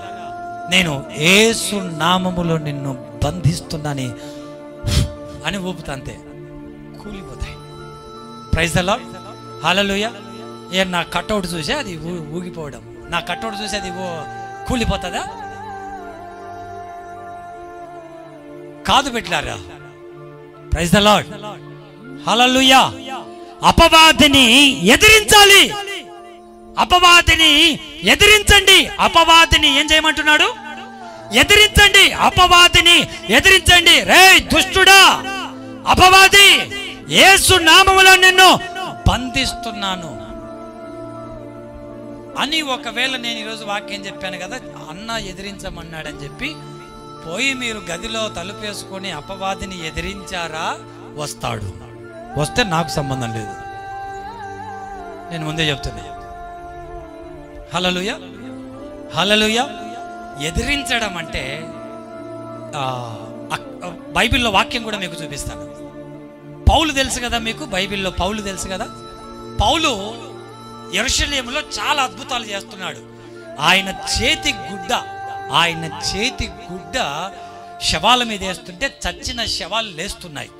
నేను యేసు నామములో నిన్ను బంధిస్తున్నాని అని ఊపుతంతే కూలిపోతాయి. ప్రైజ్ ది లార్డ్, హల్లెలూయా. నా కట్అవుట్ చూసి అది ఊగిపోవడం, నా కట్అవుట్ చూసి అది కూలిపోతుందా? కాదు బిడ్డలారా. ప్రైజ్ ది లార్డ్, హల్లెలూయా. అపవాదిని ఎదిరించాలి, అపవాదిని ఎదిరించండి. అపవాదిని ఏం చేయమంటున్నాడు? ఎదిరించండి, అపవాదిని ఎదిరించండి. రే దుష్టుడా, అపవాది, యేసు నామములో నిన్ను బంధిస్తున్నాను అని. ఒకవేళ నేను ఈరోజు వాక్యం చెప్పాను కదా, అన్న ఎదిరించమన్నాడని చెప్పి పోయి మీరు గదిలో తలుపేసుకొని అపవాదిని ఎదిరించారా? వస్తాడు. వస్తే నాకు సంబంధం లేదు, నేను ముందే చెప్తున్నా. హల్లెలూయా, హల్లెలూయా. ఎదిరించడం అంటే బైబిల్లో వాక్యం కూడా మీకు చూపిస్తాను. పౌలు తెలుసు కదా మీకు, బైబిల్లో పౌలు తెలుసు కదా. పౌలు యెరూషలేములో చాలా అద్భుతాలు చేస్తున్నాడు. ఆయన చేతి గుడ్డ శవాల మీద వేస్తుంటే చచ్చిన శవాలు లేస్తున్నాయి.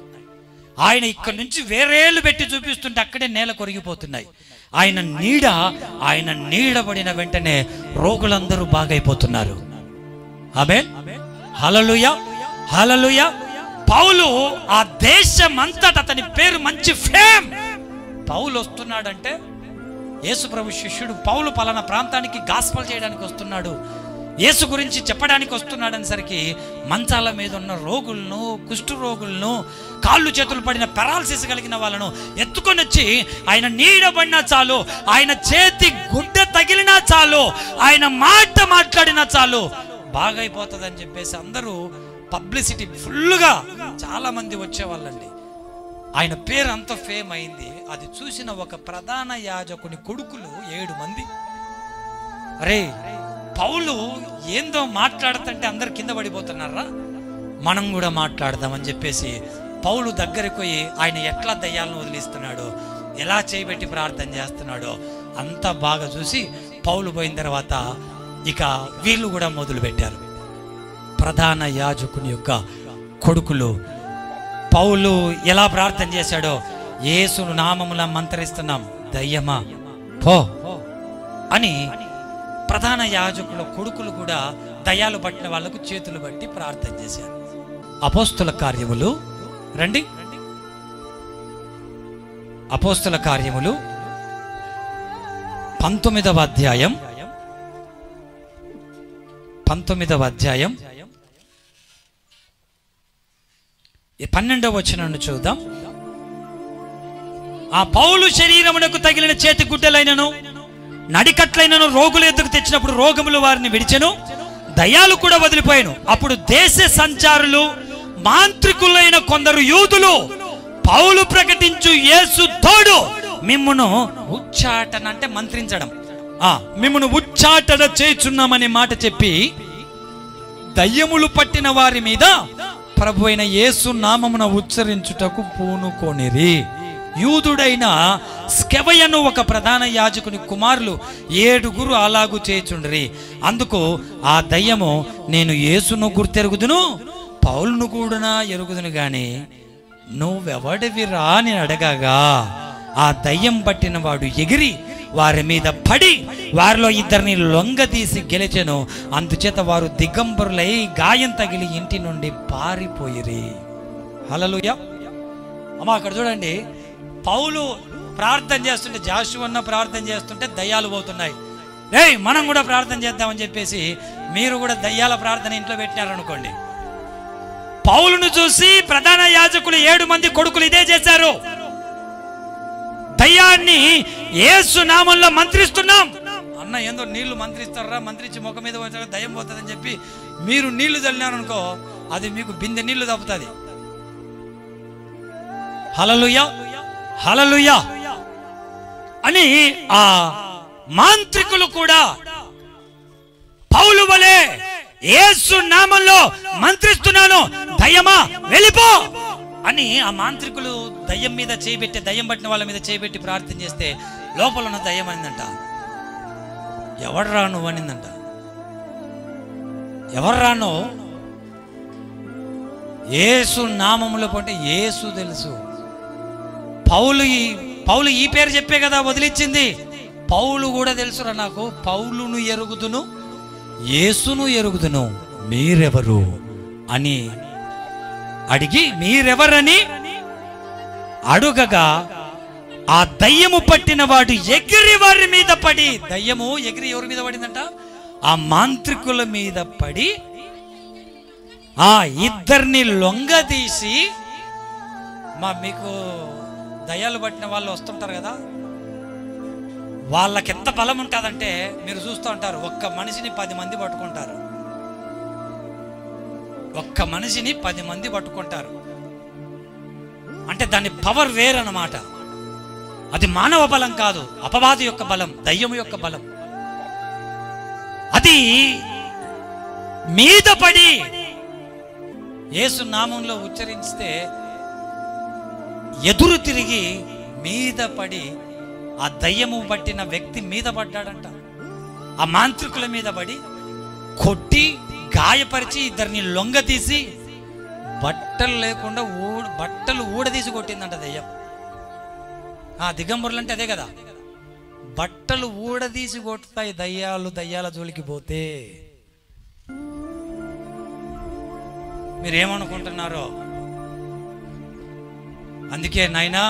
ఆయన ఇక్కడ నుంచి వేరేళ్ళు పెట్టి చూపిస్తుంటే అక్కడే నేల కొరిగిపోతున్నాయి. ఆయన నీడబడిన వెంటనే రోగులందరూ బాగైపోతున్నారు. ఆమేన్, హల్లెలూయా, హల్లెలూయా. పౌలు ఆ దేశమంతటా అతని పేరు మంచి ఫేమ్. పౌలు వస్తున్నాడంటే యేసు ప్రభు శిష్యుడు పౌలు పలానా ప్రాంతానికి గాస్పల్ చేయడానికి వస్తున్నాడు, యేసు గురించి చెప్పడానికి వస్తున్నాడు అనేసరికి మంచాల మీద ఉన్న రోగులను, కుష్టు రోగులను, కాళ్ళు చేతులు పడిన పెరాలసిస్ కలిగిన వాళ్ళను ఎత్తుకొని వచ్చి ఆయన నీడబడినా చాలు, ఆయన చేతి గుడ్డ తగిలినా చాలు, ఆయన మాట మాట్లాడినా చాలు బాగైపోతుందని చెప్పేసి అందరూ పబ్లిసిటీ ఫుల్గా చాలా మంది వచ్చేవాళ్ళండి. ఆయన పేరు అంత ఫేమ్ అయింది. అది చూసిన ఒక ప్రధాన యాజకుని కొడుకులు 7 మంది, అరే పౌలు ఏందో మాట్లాడుతుంటే అందరు కింద పడిపోతున్నారా, మనం కూడా మాట్లాడదామని చెప్పేసి పౌలు దగ్గరికి పోయి ఆయన ఎట్లా దయ్యాలను వదిలిస్తున్నాడో, ఎలా చేయబెట్టి ప్రార్థన చేస్తున్నాడో అంతా బాగా చూసి పౌలు పోయిన తర్వాత ఇక వీళ్ళు కూడా మొదలు పెట్టారు. ప్రధాన యాజకుని యొక్క కొడుకులు పౌలు ఎలా ప్రార్థన చేశాడో, యేసు నామమున మంత్రిస్తున్నాం, దయ్యమా పో అని ప్రధాన యాజకుల కొడుకులు కూడా దయ్యాలు పట్టిన వాళ్లకు చేతులు బట్టి ప్రార్థన చేశారు. అపోస్తుల కార్యములు రండి, అపోస్తుల కార్యములు 19వ అధ్యాయం 12వ వచనాన్ని చూద్దాం. ఆ పౌలు శరీరమునకు తగిలిన చేతి గుడ్డలైనను నడికట్లైనను రోగుల ఎద్దుకు తెచ్చినప్పుడు రోగములు వారిని విడిచెను, దయ్యాలు కూడా వదిలిపోయాను. అప్పుడు దేశ సంచారులు మాంత్రికులైన కొందరు యూదులు పౌలు ప్రకటించు యేసు తోడు మిమ్మును ఉచ్చాటన అంటే మంత్రించడం, మిమ్మును ఉచ్చాటన చేయుచున్నామనే మాట చెప్పి దయ్యములు పట్టిన వారి మీద ప్రభు అయిన యేసు నామమున ఉచ్చరించుటకు పూనుకొనిరి. యూదుడైన స్కెవయను ఒక ప్రధాన యాజకుని కుమారులు 7 అలాగు చేయుచుండ్రి. అందుకు ఆ దయ్యము, నేను యేసును గుర్తెరుగుదును, పౌలును కూడా ఎరుగుదును గాని నువ్వెవడివిరా అని అడగగా, ఆ దయ్యం పట్టిన వాడు ఎగిరి వారి మీద పడి వారిలో 2 లొంగదీసి గెలిచెను. అందుచేత వారు దిగంబరులై గాయం తగిలి ఇంటి నుండి పారిపోయిరి. హల్లెలూయా. అమ్మా అక్కడ చూడండి, పౌలు ప్రార్థన చేస్తుంటే, జాషువన్న ప్రార్థన చేస్తుంటే దయ్యాలు పోతున్నాయి. మనం కూడా ప్రార్థన చేద్దామని చెప్పేసి మీరు కూడా దయ్యాల ప్రార్థన ఇంట్లో పెట్టినారనుకోండి. పౌలును చూసి ప్రధాన యాజకులు 7 మంది కొడుకులు ఇదే చేశారు. దయ్యాన్ని యేసు నామంలో మంత్రిస్తున్నాం అన్న, ఏందో నీళ్లు మంత్రిస్తారా, మంత్రించి ముఖం మీద దయ్యం పోతుందని చెప్పి మీరు నీళ్లు చల్లినారనుకో, అది మీకు బిందె నీళ్లు తప్పుతుంది. హల్లెలూయా, హల్లెలూయా అని ఆ మాంత్రికులు కూడా పౌలు వలె యేసు నామంలో మంత్రిస్తున్నాను, దయ్యమా వెళ్ళిపో అని ఆ మాంత్రికులు దయ్యం మీద చేయబెట్టి, దయ్యం పట్టిన వాళ్ళ మీద చేయబెట్టి ప్రార్థన చేస్తే లోపల ఉన్న దయ్యం అనిందంట, ఎవడ్రా నువ్వు అనిందంట. ఎవర్రా నువ్వు? యేసు నామములో పోతే యేసు తెలుసు. పౌలు ఈ పేరు చెప్పే కదా వదిలిచ్చింది. పౌలు కూడా తెలుసురా నాకు, పౌలును ఎరుగుదును యేసును ఎరుగుదును, మీరెవరు అని అడిగి మీరెవరని అడుగగా ఆ దయ్యము పట్టిన వాడు ఎగిరి వారి మీద పడి, దయ్యము ఎగిరి ఎవరి మీద పడిందంట? ఆ మాంత్రికుల మీద పడి ఆ ఇద్దరిని లొంగదీసి, మీకు దయ్యాలు పట్టిన వాళ్ళు వస్తుంటారు కదా, వాళ్ళకి ఎంత బలం ఉంటుందంటే మీరు చూస్తూ ఉంటారు, ఒక్క మనిషిని 10 మంది పట్టుకుంటారు. ఒక్క మనిషిని 10 మంది పట్టుకుంటారు అంటే దాని పవర్ వేరన్నమాట. అది మానవ బలం కాదు, అపవాది యొక్క బలం, దయ్యం యొక్క బలం. అది మీద పడి యేసు నామంలో ఉచ్చరిస్తే ఎదురు తిరిగి మీద పడి ఆ దయ్యము పట్టిన వ్యక్తి మీద పడ్డాడంట. ఆ మాంత్రికుల మీద పడి కొట్టి గాయపరిచి ఇద్దరిని లొంగతీసి బట్టలు లేకుండా బట్టలు ఊడదీసి కొట్టిందంట దయ్యం. దిగంబరులు అంటే అదే కదా, బట్టలు ఊడదీసి కొట్టుతాయి దయ్యాల జోలికి పోతే. మీరేమనుకుంటున్నారో? అందుకే నాయనా,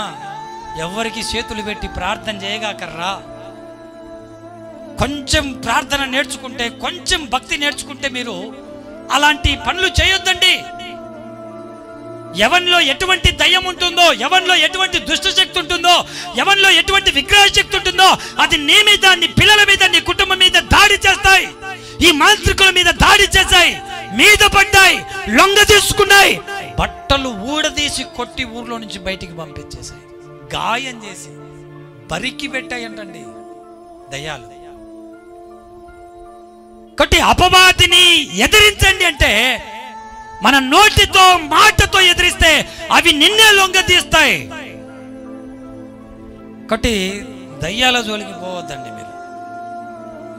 ఎవరికి చేతులు పెట్టి ప్రార్థన చేయగాకర్రా. కొంచెం ప్రార్థన నేర్చుకుంటే, కొంచెం భక్తి నేర్చుకుంటే మీరు అలాంటి పనులు చేయొద్దండి. ఎవరిలో ఎటువంటి దయ్యం ఉంటుందో, ఎవరిలో ఎటువంటి దుష్టశక్తి ఉంటుందో, ఎవరిలో ఎటువంటి విగ్రహ శక్తి ఉంటుందో అది నీ మీద, నీ పిల్లల మీద, నీ కుటుంబం మీద దాడి చేస్తాయి. ఈ మాంత్రికుల మీద దాడి చేశాయి, మీద పడ్డాయి, లొంగ తీసుకున్నాయి, బట్టలు ఊడదీసి కొట్టి ఊర్లో నుంచి బయటికి పంపించేసాయి, గాయం చేసి బరికి పెట్టాయంటండి దయ్యాలు. కాబట్టి అపవాదిని ఎదిరించండి అంటే మన నోటితో మాటతో ఎదిరిస్తే అవి నిన్నే లొంగ తీస్తాయి. కాబట్టి దయ్యాల జోలికి పోవద్దండి మీరు.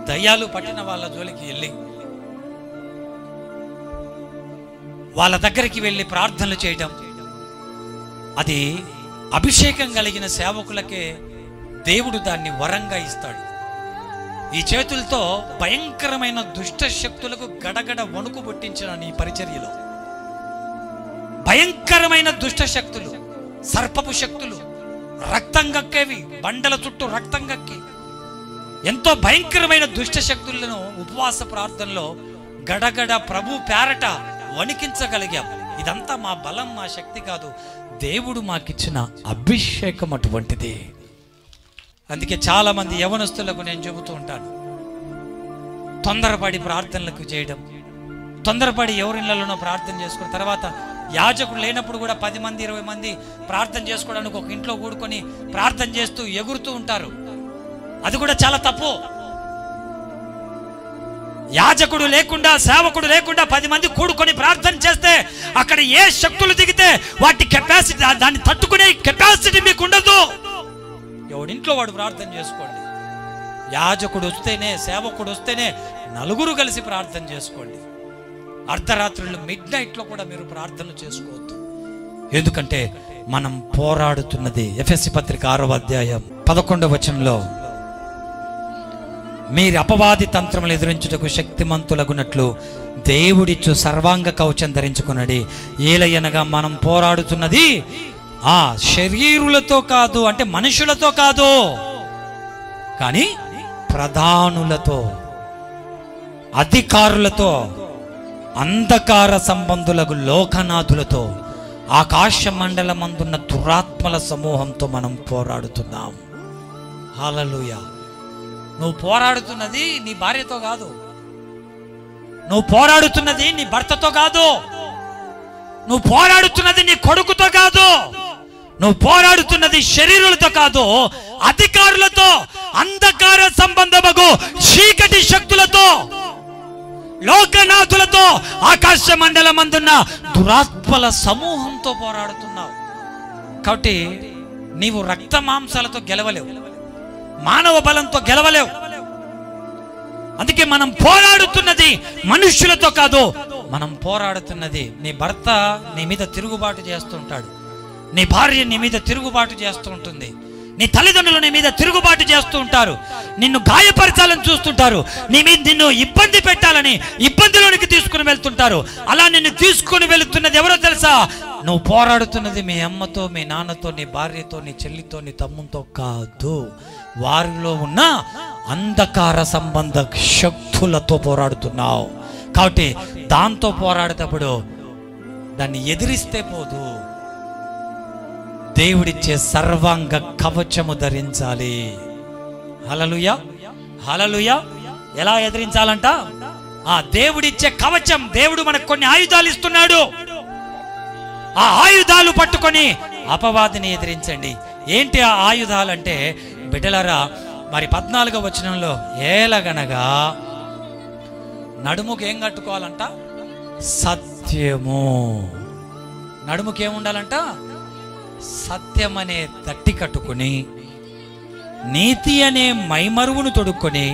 దయ్యాలు పట్టిన వాళ్ళ జోలికి వెళ్ళి వాళ్ళ దగ్గరికి వెళ్ళి ప్రార్థనలు చేయడం, అది అభిషేకం కలిగిన సేవకులకే దేవుడు దాన్ని వరంగా ఇస్తాడు. ఈ చేతులతో భయంకరమైన దుష్ట శక్తులకు గడగడ వణుకు పుట్టించిన ఈ పరిచర్యలో భయంకరమైన దుష్ట శక్తులు, సర్పపు శక్తులు, రక్తం గక్కేవి, బండల చుట్టూ రక్తం గక్కి ఎంతో భయంకరమైన దుష్ట శక్తులను ఉపవాస ప్రార్థనలో గడగడ ప్రభు పేరట వణికించగలిగాం. ఇదంతా మా బలం, మా శక్తి కాదు, దేవుడు మాకిచ్చిన అభిషేకం అటువంటిది. అందుకే చాలా మంది యవనస్తులకు నేను చెబుతూ ఉంటాను, తొందరపడి ప్రార్థనలకు చేయడం, తొందరపడి ఎవరిళ్లలోనో ప్రార్థన చేసుకున్న తర్వాత యాజకుడు లేనప్పుడు కూడా 10 మంది 20 మంది ప్రార్థన చేసుకోవడానికి ఒక ఇంట్లో కూడుకొని ప్రార్థన చేస్తూ ఎగురుతూ ఉంటారు. అది కూడా చాలా తప్పు. యాజకుడు లేకుండా, సేవకుడు లేకుండా 10 మంది కూడుకొని ప్రార్థన చేస్తే అక్కడ ఏ శక్తులు దిగితే వాటి కెపాసిటీ, దాన్ని తట్టుకునే కెపాసిటీ మీకు ఉండదు. ఎవడింట్లో వాడు ప్రార్థన చేసుకోండి. యాజకుడు వస్తేనే, సేవకుడు వస్తేనే నలుగురు కలిసి ప్రార్థన చేసుకోండి. అర్ధరాత్రులు మిడ్నైట్లో కూడా మీరు ప్రార్థన చేసుకోవద్దు. ఎందుకంటే మనం పోరాడుతున్నది ఎఫెసీ పత్రిక 6వ అధ్యాయం 11వ వచనంలో, మీరు అపవాది తంత్రములు ఎదురించుటకు శక్తిమంతులగునట్లు దేవుడిచ్చు సర్వాంగ కవచం ధరించుకున్నది. ఏలయనగా మనం పోరాడుతున్నది శరీరులతో కాదు, అంటే మనుషులతో కాదు, కానీ ప్రధానులతో, అధికారులతో, అంధకార సంబంధులకు లోకనాథులతో, ఆకాశ మండలమందున్న దురాత్మల సమూహంతో మనం పోరాడుతున్నాం. హల్లెలూయా. నువ్వు పోరాడుతున్నది నీ భార్యతో కాదు, నువ్వు పోరాడుతున్నది నీ భర్తతో కాదు, నువ్వు పోరాడుతున్నది నీ కొడుకుతో కాదు, నువ్వు పోరాడుతున్నది శరీరులతో కాదు, అధికారులతో, అంధకార సంబంధముకు చీకటి శక్తులతో. లోకనాథులతో, ఆకాశ మండలమందున్న దురాత్మల సమూహంతో పోరాడుతున్నావు. కాబట్టి నీవు రక్త మాంసాలతో గెలవలేవు, మానవ బలంతో గెలవలేవు. అందుకే మనం పోరాడుతున్నది మనుష్యులతో కాదు, మనం పోరాడుతున్నది నీ భర్త నీ మీద తిరుగుబాటు చేస్తూ ఉంటాడు, నీ భార్య నీ మీద తిరుగుబాటు చేస్తూ ఉంటుంది, నీ తల్లిదండ్రులు నీ మీద తిరుగుబాటు చేస్తూ ఉంటారు, నిన్ను గాయపరచాలని చూస్తుంటారు, నిన్ను ఇబ్బంది పెట్టాలని ఇబ్బందిలోనికి తీసుకుని వెళ్తుంటారు. అలా నిన్ను తీసుకుని వెళుతున్నది ఎవరో తెలుసా? నువ్వు పోరాడుతున్నది మీ అమ్మతో, మీ నాన్నతో, నీ భార్యతో, నీ చెల్లితో, నీ తమ్ముతో కాదు, వారిలో ఉన్న అంధకార సంబంధ శక్తులతో పోరాడుతున్నావు. కాబట్టి దాంతో పోరాడేటప్పుడు దాన్ని ఎదిరిస్తే పోదు, దేవుడిచ్చే సర్వాంగ కవచము ధరించాలి. హల్లెలూయా, హల్లెలూయా. ఎలా ఎదిరించాలంట? ఆ దేవుడిచ్చే కవచం. దేవుడు మనకు కొన్ని ఆయుధాలు ఇస్తున్నాడు, ఆ ఆయుధాలు పట్టుకొని అపవాదిని ఎదిరించండి. ఏంటి ఆ ఆయుధాలు అంటే, బిడ్డలారా, మరి 14వ వచనంలో ఏలగనగా నడుముకి ఏం కట్టుకోవాలంట? సత్యము. నడుముకి ఏముండాలంట? సత్యం అనే తట్టి కట్టుకుని, నీతి అనే మైమరువును తొడుక్కొని,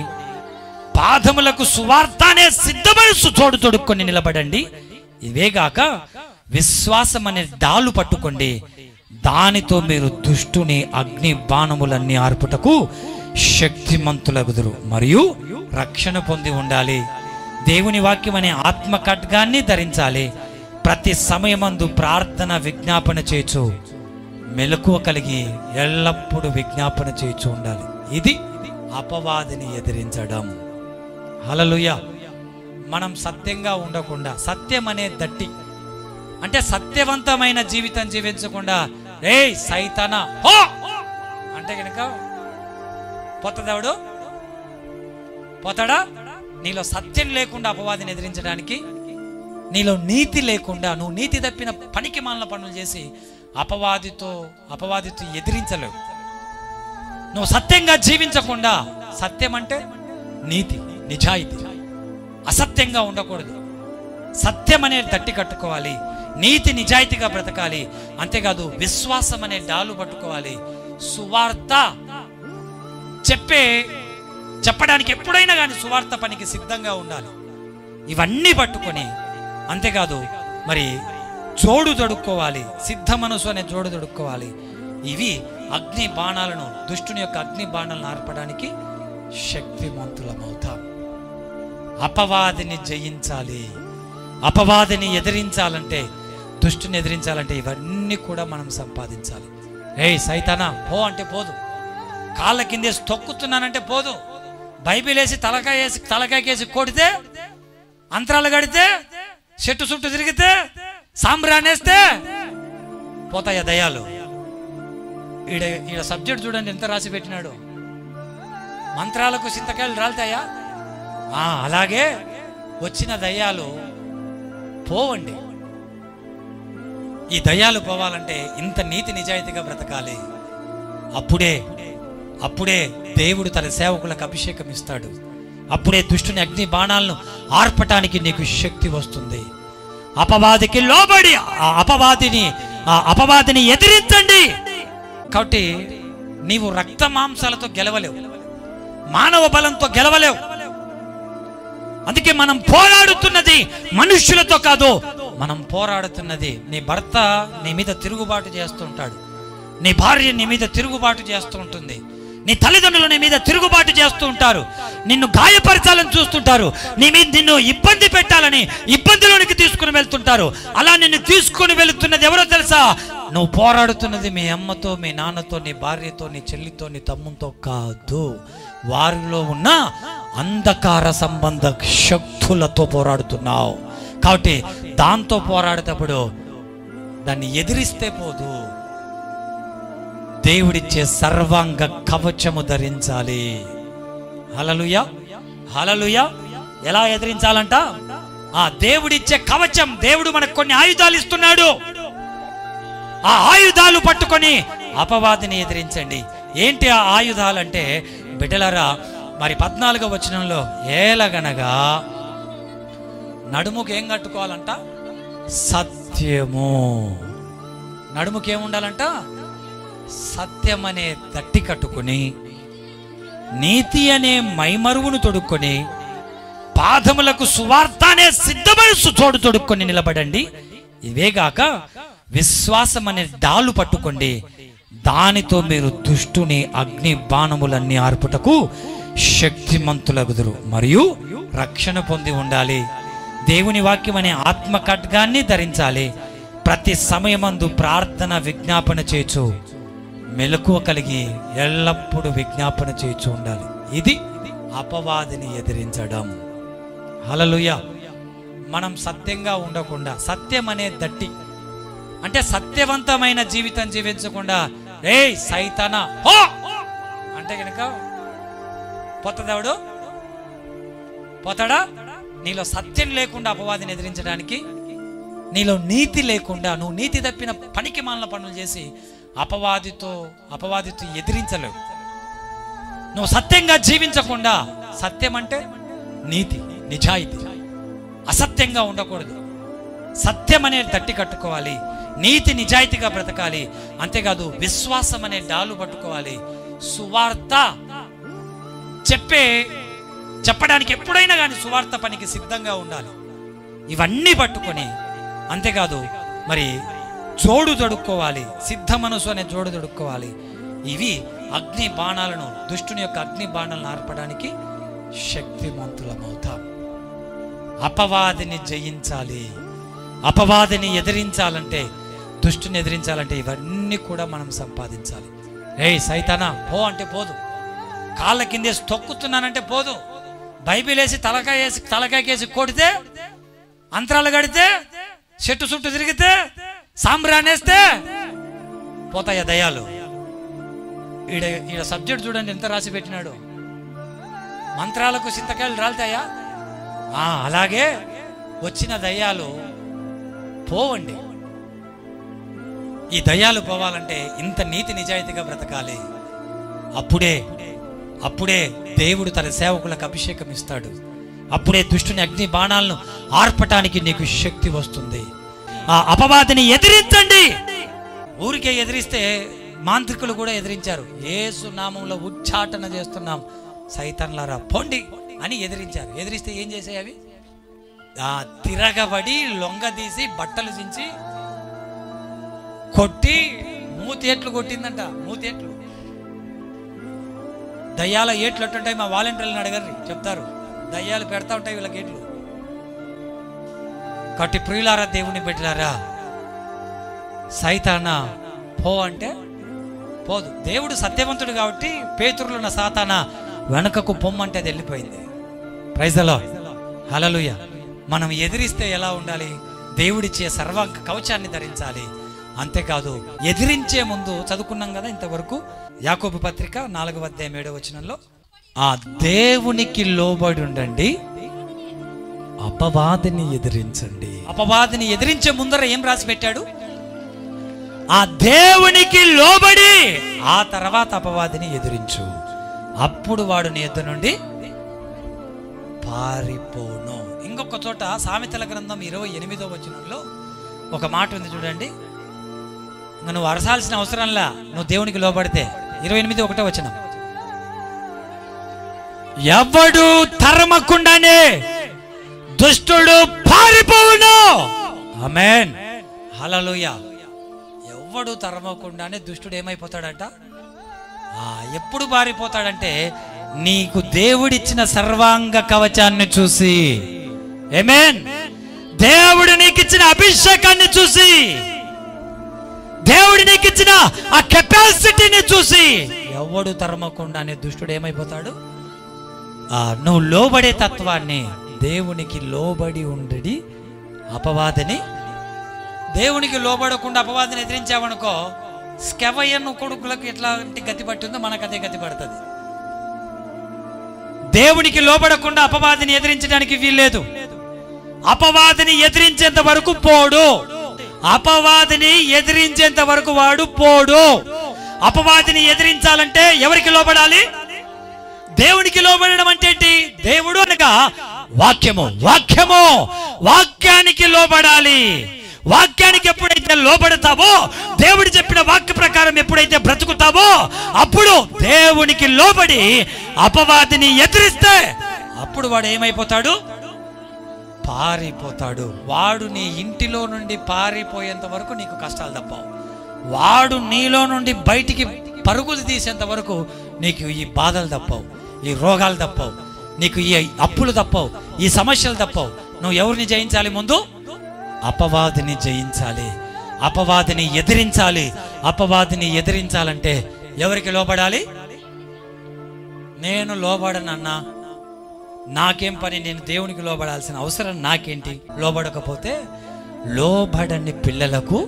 పాదములకు సువార్త అనే సిద్ధమనస్సు తోడు తొడుక్కొని నిలబడండి. ఇవేగాక విశ్వాసం అనే డాలు పట్టుకోండి, దానితో మీరు దుష్టుని అగ్ని బాణములన్నీ ఆర్పుటకు శక్తిమంతులగుదురు, మరియు రక్షణ పొంది ఉండాలి. దేవుని వాక్యం అనే ఆత్మ ఖడ్గాన్ని ధరించాలి. ప్రతి సమయమందు ప్రార్థన విజ్ఞాపన చేయొచ్చు, మెలకువ కలిగి ఎల్లప్పుడూ విజ్ఞాపన చేయొచ్చు ఉండాలి. ఇది అపవాదిని ఎదిరించడం. హల్లెలూయా. మనం సత్యంగా ఉండకుండా, సత్యం అనే దట్టి అంటే సత్యవంతమైన జీవితం జీవించకుండా, రే సైతానా హో అంటే కనుక పోతాడు, పోతాడా? నీలో సత్యం లేకుండా అపవాదిని ఎదిరించడానికి, నీలో నీతి లేకుండా, నువ్వు నీతి తప్పిన పనికి మాలిన పనులు చేసి అపవాదితో ఎదిరించలేవు. నువ్వు సత్యంగా జీవించకుండా, సత్యం అంటే నీతి, నిజాయితీ, అసత్యంగా ఉండకూడదు. సత్యం అనే తట్టి కట్టుకోవాలి, నీతి నిజాయితీగా బ్రతకాలి. అంతేకాదు విశ్వాసం అనే డాలు పట్టుకోవాలి, సువార్త చెప్పడానికి ఎప్పుడైనా కానీ సువార్త పనికి సిద్ధంగా ఉండాలి. ఇవన్నీ పట్టుకొని, అంతేకాదు మరి జోడు తొడుక్కోవాలి, సిద్ధ మనసు అనే జోడు తొడుక్కోవాలి. ఇవి అగ్ని బాణాలను, దుష్టుని యొక్క అగ్ని బాణాలను ఆర్పడానికి శక్తిమంతులమవుతాం. అపవాదిని జయించాలి, అపవాదిని ఎదిరించాలంటే, దుష్టుని ఎదిరించాలంటే ఇవన్నీ కూడా మనం సంపాదించాలి. సైతానా పో అంటే పోదు, కాళ్ళ కిందేసి తొక్కుతున్నానంటే పోదు, బైబిల్ వేసి తలకాయకేసి కొడితే, అంతరాలు కడితే, చెట్టు చుట్టూ తిరిగితే, సాంబ్రానేస్తే పోతాయా దయ్యాలు? ఈడ సబ్జెక్ట్ చూడండి ఎంత రాసి పెట్టినాడు. మంత్రాలకు చింతకాయలు రాలుతాయా? అలాగే వచ్చిన దయ్యాలు పోవండి. ఈ దయ్యాలు పోవాలంటే ఇంత నీతి నిజాయితీగా బ్రతకాలి. అప్పుడే దేవుడు తన సేవకులకు అభిషేకం ఇస్తాడు. అప్పుడే దుష్టుని అగ్ని బాణాలను ఆర్పటానికి నీకు శక్తి వస్తుంది. అపవాదికి లోబడి అపవాదిని ఎదిరించండి. కాబట్టి నీవు రక్త మాంసాలతో గెలవలేవు, మానవ బలంతో గెలవలేవు. అందుకే మనం పోరాడుతున్నది మనుష్యులతో కాదు, మనం పోరాడుతున్నది నీ భర్త నీ మీద తిరుగుబాటు చేస్తూ ఉంటాడు, నీ భార్య నీ మీద తిరుగుబాటు చేస్తూ ఉంటుంది, నీ తల్లిదండ్రులు నీ మీద తిరుగుబాటు చేస్తూ ఉంటారు, నిన్ను గాయపరచాలని చూస్తుంటారు, నిన్ను ఇబ్బంది పెట్టాలని ఇబ్బందిలోనికి తీసుకుని వెళ్తుంటారు. అలా నిన్ను తీసుకుని వెళుతున్నది ఎవరో తెలుసా? నువ్వు పోరాడుతున్నది మీ అమ్మతో, మీ నాన్నతో, నీ భార్యతో, నీ చెల్లితో, నీ తమ్ముతో కాదు, వారిలో ఉన్న అంధకార సంబంధ శక్తులతో పోరాడుతున్నావు. కాబట్టి దాంతో పోరాడేటప్పుడు దాన్ని ఎదిరిస్తే పోదు, దేవుడిచ్చే సర్వాంగ కవచము ధరించాలి. హల్లెలూయా, హల్లెలూయా. ఎలా ఎదిరించాలంట? ఆ దేవుడిచ్చే కవచం. దేవుడు మనకు కొన్ని ఆయుధాలు ఇస్తున్నాడు, ఆ ఆయుధాలు పట్టుకొని అపవాదిని ఎదిరించండి. ఏంటి ఆ ఆయుధాలు అంటే, బిడ్డలారా, మరి 14వ వచనంలో ఏలగనగా నడుముకి ఏం కట్టుకోవాలంట? సత్యము. నడుముకి ఏముండాలంట? సత్యం అనే దట్టి కట్టుకుని, నీతి అనే మైమరువును తొడుక్కొని, పాదములకు సువార్త అనే సిద్ధమనస్సు తోడు తొడుక్కొని నిలబడండి. ఇవేగాక విశ్వాసం అనే డాలు పట్టుకోండి. దానితో మీరు దుష్టుని అగ్ని బాణములన్నీ ఆర్పుటకు శక్తిమంతులగుదురు. మరియు రక్షణ పొంది ఉండాలి. దేవుని వాక్యం అనే ఆత్మ ఖడ్గాన్ని ధరించాలి. ప్రతి సమయమందు ప్రార్థన విజ్ఞాపన చేయొచ్చు, మెలకువ కలిగి ఎల్లప్పుడూ విజ్ఞాపన చేయొచ్చు ఉండాలి. ఇది అపవాదిని ఎదిరించడం. హల్లెలూయా. మనం సత్యంగా ఉండకుండా, సత్యం అనే దట్టి అంటే సత్యవంతమైన జీవితం జీవించకుండా, రే సైతానా హో అంటే కనుక పోతాడు, పోతాడా? నీలో సత్యం లేకుండా అపవాదిని ఎదిరించడానికి, నీలో నీతి లేకుండా, నువ్వు నీతి తప్పిన పనికి మాలిన పనులు చేసి అపవాదితో ఎదిరించలేవు. నువ్వు సత్యంగా జీవించకుండా, సత్యం అంటే నీతి, నిజాయితీ, అసత్యంగా ఉండకూడదు. సత్యం అనే దట్టి కట్టుకోవాలి, నీతి నిజాయితీగా బ్రతకాలి. అంతేకాదు విశ్వాసం అనే డాలు పట్టుకోవాలి. సువార్త చెప్పడానికి ఎప్పుడైనా కానీ సువార్త పనికి సిద్ధంగా ఉండాలి. ఇవన్నీ పట్టుకొని, అంతేకాదు మరి జోడు తొడుక్కోవాలి, సిద్ధ మనసు అనే జోడు తొడుక్కోవాలి. ఇవి అగ్ని బాణాలను, దుష్టుని యొక్క అగ్ని బాణాలను ఆర్పడానికి శక్తిమంతులమవుతాం. అపవాదిని జయించాలి. అపవాదిని ఎదిరించాలంటే, దుష్టుని ఎదిరించాలంటే ఇవన్నీ కూడా మనం సంపాదించాలి. రే సైతానా పో అంటే పోదు, కాళ్ళ కిందేసి తొక్కుతున్నానంటే పోదు, బైబిల్ వేసి తలకాయకేసి కొడితే, అంతరాలు కడితే, చెట్టు చుట్టూ తిరిగితే, సాంబ్రానేస్తే పోతాయా దయ్యాలు? ఈడ సబ్జెక్ట్ చూడండి ఎంత రాసి పెట్టినాడు. మంత్రాలకు చింతకాయలు రాలుతాయా? అలాగే వచ్చిన దయ్యాలు పోవండి. ఈ దయ్యాలు పోవాలంటే ఇంత నీతి నిజాయితీగా బ్రతకాలి. అప్పుడే దేవుడు తన సేవకులకు అభిషేకం ఇస్తాడు. అప్పుడే దుష్టుని అగ్ని బాణాలను ఆర్పటానికి నీకు శక్తి వస్తుంది. ఆ అపవాదిని ఎదిరించండి. ఊరికే ఎదిరిస్తే మాంత్రికులు కూడా ఎదిరించారు. యేసు నామంలో ఉచ్చాటన చేస్తున్నాం, సైతాన్లారా పోండి అని ఎదిరించారు. ఎదిరిస్తే ఏం చేసాయి అవి? తిరగబడి లొంగదీసి బట్టలు చించి కొట్టి మూతేట్లు కొట్టిందంట. మూతేట్లు, దయ్యాల ఏట్లు ఎట్టుంటాయి మా వాలంటీర్లను అడగర్రి, చెప్తారు. దయ్యాలు పెడతా ఉంటాయి వీళ్ళకి ఏట్లు. కట్టి ప్రియులారా, దేవుని బిడ్డలారా, సైతానా పో అంటే పోదు. దేవుడు సత్యవంతుడు కాబట్టి పేతురులో ఉన్న సాతానా వెనకకు పొమ్మంటే అది వెళ్ళిపోయింది. ప్రైజ్ ది లార్డ్, హల్లెలూయా. మనం ఎదిరిస్తే ఎలా ఉండాలి? దేవుడిచ్చే సర్వాంగ కవచాన్ని ధరించాలి. అంతేకాదు ఎదిరించే ముందు చదువుకున్నాం కదా ఇంతవరకు, యాకోబు పత్రిక 4వ అధ్యాయం 7వ వచనంలో, ఆ దేవునికి లోబడి ఉండండి, అపవాదిని ఎదిరించండి. అపవాదిని ఎదిరించే ముందర ఏం రాసి పెట్టాడు? ఆ దేవునికి లోబడి ఆ తర్వాత అపవాదిని ఎదిరించు, అప్పుడు వాడు నీ ఎద్దు నుండి పారిపోను. ఇంకొక చోట సామెతల గ్రంథం 28వ వచనంలో ఒక మాట ఉంది చూడండి. నువ్వు అరసాల్సిన అవసరంలా, నువ్వు దేవునికి లోబడితే. 28:1 వచనం, ఎవడు తరమకుండానే దుష్టుడు పారిపోవును. ఆమేన్, హల్లెలూయా. ఎవడు తరమకుండానే దుష్టుడు ఏమైపోతాడంట? ఎప్పుడు పారిపోతాడంటే నీకు దేవుడిచ్చిన సర్వాంగ కవచాన్ని చూసి, ఆమేన్, దేవుడు నీకు ఇచ్చిన అభిషేకాన్ని చూసి, దేవుడు నీకు ఇచ్చిన ఆ కెపాసిటీని చూసి ఎవడు తరమకుండానే దుష్టుడు ఏమైపోతాడు? నువ్వు లోబడే తత్వాన్ని, దేవునికి లోబడి ఉండడి అపవాదిని, దేవునికి లోబడకుండా అపవాదిని ఎదిరించావనుకో, స్కెవయ్యను కొడుకులకు ఎట్లాంటి గతి పట్టిందో మనకు అదే గతి పడుతుంది. దేవునికి లోబడకుండా అపవాదిని ఎదిరించడానికి వీల్లేదు. అపవాదిని ఎదిరించేంత వరకు పోడు. అపవాదిని ఎదిరించేంత వరకు వాడు పోడు. అపవాదిని ఎదిరించాలంటే ఎవరికి లోబడాలి? దేవునికి లోబడడం అంటే ఏంటి? దేవుడు అనగా వాక్యము. వాక్యము వాక్యానికి లోబడాలి. వాక్యానికి ఎప్పుడైతే లోబడతావో, దేవుడు చెప్పిన వాక్య ప్రకారం ఎప్పుడైతే బ్రతుకుతావో, అప్పుడు దేవునికి లోబడి అపవాదిని ఎదిరిస్తే అప్పుడు వాడు ఏమైపోతాడు? పారిపోతాడు. వాడు నీ ఇంటిలో నుండి పారిపోయేంత వరకు నీకు కష్టాలు తప్పవు. వాడు నీలో నుండి బయటికి పరుగులు తీసేంత వరకు నీకు ఈ బాధలు తప్పవు, ఈ రోగాలు తప్పవు, నీకు ఈ అప్పులు తప్పవు, ఈ సమస్యలు తప్పవు. నువ్వు ఎవరిని జయించాలి? ముందు అపవాదిని జయించాలి, అపవాదిని ఎదిరించాలి. అపవాదిని ఎదిరించాలంటే ఎవరికి లోబడాలి? నేను లోబడనన్నా, నాకేం పని, నేను దేవునికి లోబడాల్సిన అవసరం నాకేంటి? లోబడకపోతే లోబడని పిల్లలకు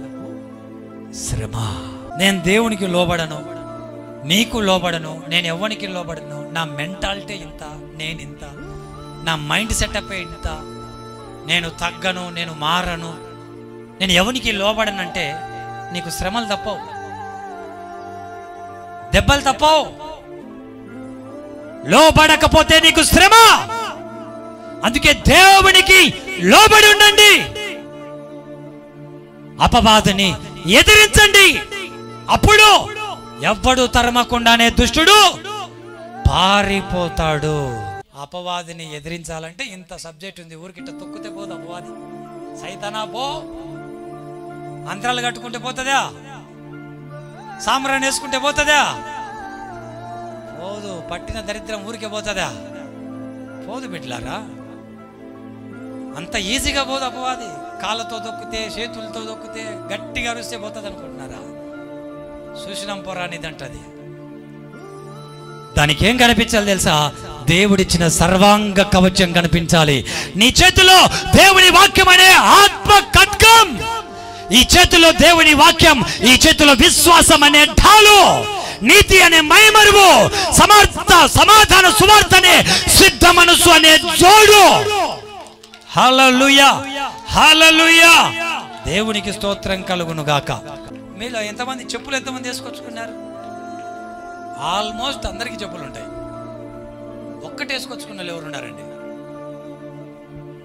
శ్రమ. నేను దేవునికి లోబడను, నీకు లోబడను, నేను ఎవరికి లోబడను, నా మెంటాలిటీ ఇంత, నేను ఇంత, నా మైండ్ సెటప్ ఇంత, నేను తగ్గను, నేను మారను, నేను ఎవరికి లోబడనంటే నీకు శ్రమలు తప్పవు, దెబ్బలు తప్పవు. లోబడకపోతే నీకు శ్రమ. అందుకే దేవునికి లోబడి ఉండండి, అపవాదిని ఎదిరించండి. అప్పుడు ఎవ్వడు తరమకుండానే దుష్టుడు పారిపోతాడు. అపవాదిని ఎదిరించాలంటే ఇంత సబ్జెక్ట్ ఉంది. ఊరికిట్ట తొక్కితే పోదు అపవాది. సైతానా పో, అంతరాలు కట్టుకుంటే పోతుందా? సాంబ్రాన్ని వేసుకుంటే పోతుందా? పోదు. పట్టిన దరిద్రం ఊరికే పోతుందా? పోదు బిడ్డలారా. అంత ఈజీగా పోదు అపవాది. కాళ్ళతో దొక్కితే, చేతులతో దొక్కితే, గట్టిగా అరుస్తే పోతుంది అనుకుంటున్నారా? చూసినాం పోరానిదంటది. దానికి ఏం కనిపించాలి తెలుసా? దేవుడిచ్చిన సర్వాంగ కవచం కనిపించాలి. నీ చేతిలో దేవుని వాక్యం అనే ఆత్మ ఖడ్గం, ఈ చేతిలో దేవుని వాక్యం, ఈ చేతిలో విశ్వాసం అనే ఢాలు, నీతి అనే మైమరువు, సమాధాన సువార్త అనే సిద్ధ మనసు అనే జోడు. హల్లెలూయా, హల్లెలూయా. దేవునికి స్తోత్రం కలుగును గాక. మీలో ఎంతమంది చెప్పులు ఎంతమంది వేసుకొచ్చుకున్నారు? ఆల్మోస్ట్ అందరికి చెప్పులు ఉంటాయి. ఒక్కటి వేసుకొచ్చుకున్న వాళ్ళు ఎవరు ఉన్నారండి?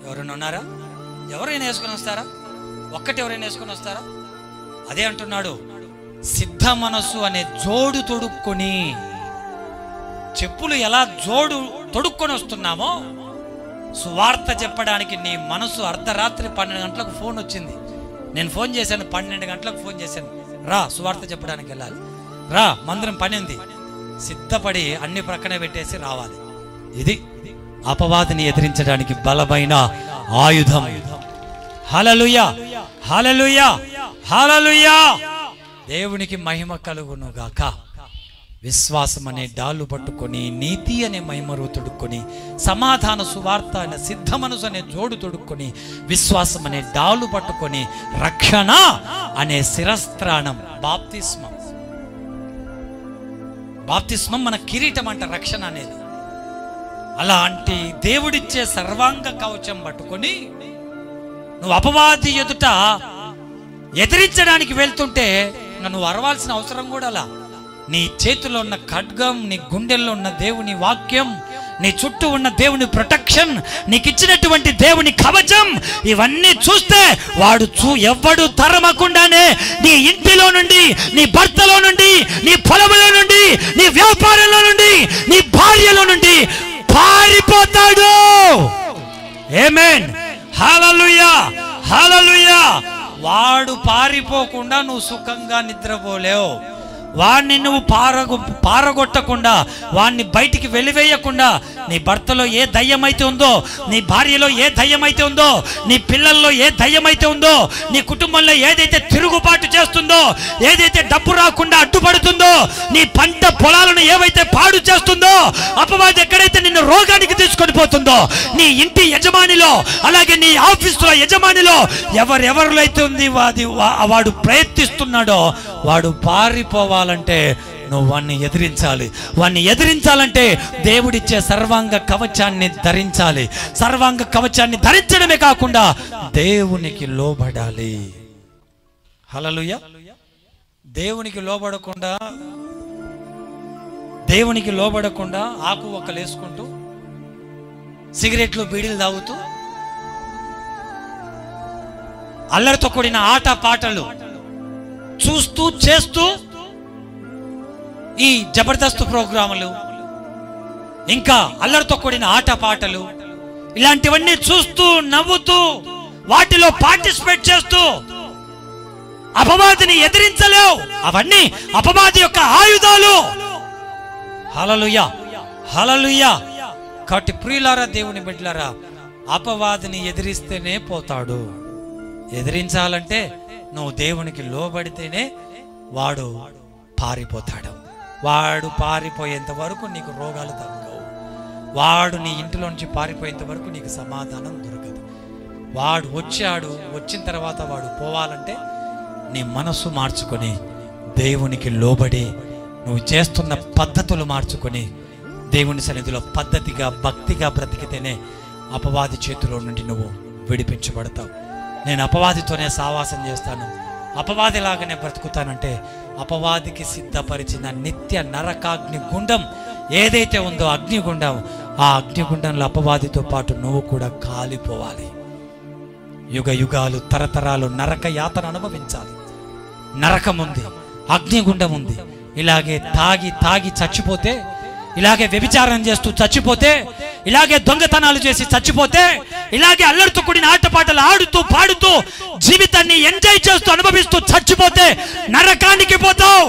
ఎవరైనా ఉన్నారా? ఎవరైనా వేసుకొని వస్తారా? ఒక్కటి ఎవరైనా వేసుకొని వస్తారా? అదే అంటున్నాడు, సిద్ధ మనస్సు అనే జోడు తొడుక్కొని. చెప్పులు ఎలా జోడు తొడుక్కొని వస్తున్నామో, సువార్త చెప్పడానికి నీ మనసు అర్ధరాత్రి 12 గంటలకు ఫోన్ వచ్చింది. నేను ఫోన్ చేశాను, 12 గంటలకు ఫోన్ చేశాను, రా సువార్త చెప్పడానికి వెళ్ళాలి, రా మందిరం పని ఉంది, సిద్ధపడి అన్ని ప్రక్కన పెట్టేసి రావాలి. ఇది అపవాదిని ఎదిరించడానికి బలమైన ఆయుధం. హల్లెలూయా, హల్లెలూయా, హల్లెలూయా. దేవునికి మహిమ కలుగును గాక. విశ్వాసం అనే డాలు పట్టుకొని, నీతి అనే మైమరువు తొడుక్కొని, సమాధాన సువార్త అనే సిద్ధ మనసు అనే జోడు తొడుక్కొని, విశ్వాసం అనే డాలు పట్టుకొని, రక్షణ అనే శిరస్త్రాణం, బాప్తిస్మం. బాప్తిస్మం మన కిరీటం అంట, రక్షణ అనేది. అలాంటి దేవుడిచ్చే సర్వాంగ కవచం పట్టుకొని నువ్వు అపవాది ఎదుట ఎదిరించడానికి వెళ్తుంటే నువ్వు అరవాల్సిన అవసరం కూడా అలా. నీ చేతిలో ఉన్న ఖడ్గం, నీ గుండెల్లో ఉన్న దేవుని వాక్యం, నీ చుట్టూ ఉన్న దేవుని ప్రొటెక్షన్, నీకు ఇచ్చినటువంటి దేవుని కవచం, ఇవన్నీ చూస్తే వాడు ఎవ్వడు తరమకుండానే నీ ఇంటిలో నుండి, నీ భర్తలో నుండి, నీ పొలంలో నుండి, నీ వ్యాపారంలో నుండి, నీ భార్యలో నుండి పారిపోతాడు. ఆమేన్, హల్లెలూయా, హల్లెలూయా. వాడు పారిపోకుండా నువ్వు సుఖంగా నిద్రపోలేవు. వాడిని నువ్వు పారగొట్టకుండా, వాడిని బయటికి వెలివేయకుండా, నీ భర్తలో ఏ దయ్యం అయితే ఉందో, నీ భార్యలో ఏ దయ్యం అయితే ఉందో, నీ పిల్లల్లో ఏ దయ్యం అయితే ఉందో, నీ కుటుంబంలో ఏదైతే తిరుగుబాటు చేస్తుందో, ఏదైతే డబ్బు రాకుండా అడ్డుపడుతుందో, నీ పంట పొలాలను ఏవైతే పాడు చేస్తుందో, అపవాది ఎక్కడైతే నిన్ను రోగానికి తీసుకొని పోతుందో, నీ ఇంటి యజమానిలో, అలాగే నీ ఆఫీసులో యజమానిలో ఎవరెవరిలో అయితే ఉంది వాడు ప్రయత్నిస్తున్నాడో, వాడు పారిపోవాలంటే నువ్వు వాణ్ణి ఎదిరించాలి. వాణ్ణి ఎదిరించాలంటే దేవుడిచ్చే సర్వాంగ కవచాన్ని ధరించాలి. సర్వాంగ కవచాన్ని ధరించడమే కాకుండా దేవునికి లోబడాలి. హల్లెలూయా. దేవునికి లోబడకుండా ఆకు ఒక్కలేసుకుంటూ, సిగరెట్లు బీడీలు తాగుతూ అల్లరితో కూడిన ఆట పాటలు చూస్తూ చేస్తూ ఈ జబర్దస్త్ ప్రోగ్రాములు, ఇంకా అల్లరితో కూడిన ఆట పాటలు ఇలాంటివన్నీ చూస్తూ నవ్వుతూ వాటిలో పార్టిసిపేట్ చేస్తూ అపవాదిని ఎదిరించలేవు. అవన్నీ అపవాది యొక్క ఆయుధాలు. హల్లెలూయా, హల్లెలూయా. కాబట్టి ప్రియులారా, దేవుని బిడ్డలారా, అపవాదిని ఎదిరిస్తేనే పోతాడు. ఎదిరించాలంటే నువ్వు దేవునికి లోబడితేనే వాడు పారిపోతాడు. వాడు పారిపోయేంత వరకు నీకు రోగాలు తగ్గవు. వాడు నీ ఇంటిలో నుంచి పారిపోయేంత వరకు నీకు సమాధానం దొరకదు. వాడు వచ్చిన తర్వాత వాడు పోవాలంటే నీ మనసు మార్చుకొని దేవునికి లోబడి నువ్వు చేస్తున్న పద్ధతులు మార్చుకొని దేవుని సన్నిధిలో పద్ధతిగా భక్తిగా బ్రతికితేనే అపవాది చేతిలో నుండి నువ్వు విడిపించబడతావు. నేను అపవాదితోనే సావాసం చేస్తాను, అపవాదిలాగానే బ్రతుకుతానంటే అపవాదికి సిద్ధపరిచిన నిత్య నరకాగ్ని గుండం ఏదైతే ఉందో అగ్నిగుండం, ఆ అగ్నిగుండంలో అపవాదితో పాటు నువ్వు కూడా కాలిపోవాలి. యుగ యుగాలు తరతరాలు నరక యాతన అనుభవించాలి. నరకం ఉంది, అగ్నిగుండం ఉంది. ఇలాగే తాగి చచ్చిపోతే, ఇలాగే వ్యభిచారం చేస్తూ చచ్చిపోతే, ఇలాగే దొంగతనాలు చేసి చచ్చిపోతే, ఇలాగే అల్లరితో కూడిన ఆటపాటలు ఆడుతూ పాడుతూ జీవితాన్ని ఎంజాయ్ చేస్తూ అనుభవిస్తూ చచ్చిపోతే నరకానికి పోతావు.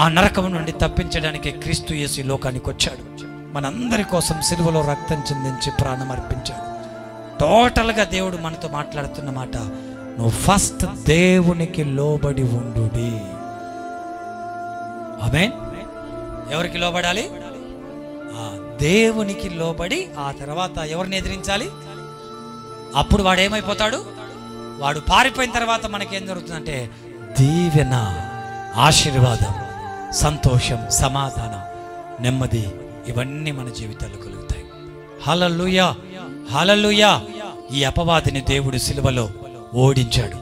ఆ నరకం నుండి తప్పించడానికి క్రీస్తు యేసు లోకానికి వచ్చాడు. మనందరి కోసం సిలువలో రక్తం చిందించి ప్రాణం అర్పించాడు. టోటల్గా దేవుడు మనతో మాట్లాడుతున్న మాట, నువ్వు ఫస్ట్ దేవునికి లోబడి ఉండుడి. ఆమేన్. ఎవరికి లోబడాలి? దేవునికి లోబడి ఆ తర్వాత ఎవరిని ఎదిరించాలి? అప్పుడు వాడు ఏమైపోతాడు? వాడు పారిపోయిన తర్వాత మనకేం జరుగుతుందంటే దీవెన, ఆశీర్వాదం, సంతోషం, సమాధానం, నెమ్మది, ఇవన్నీ మన జీవితాల్లో కలుగుతాయి. హల్లెలూయా, హల్లెలూయా. ఈ అపవాదిని దేవుడు సిలువలో ఓడించాడు.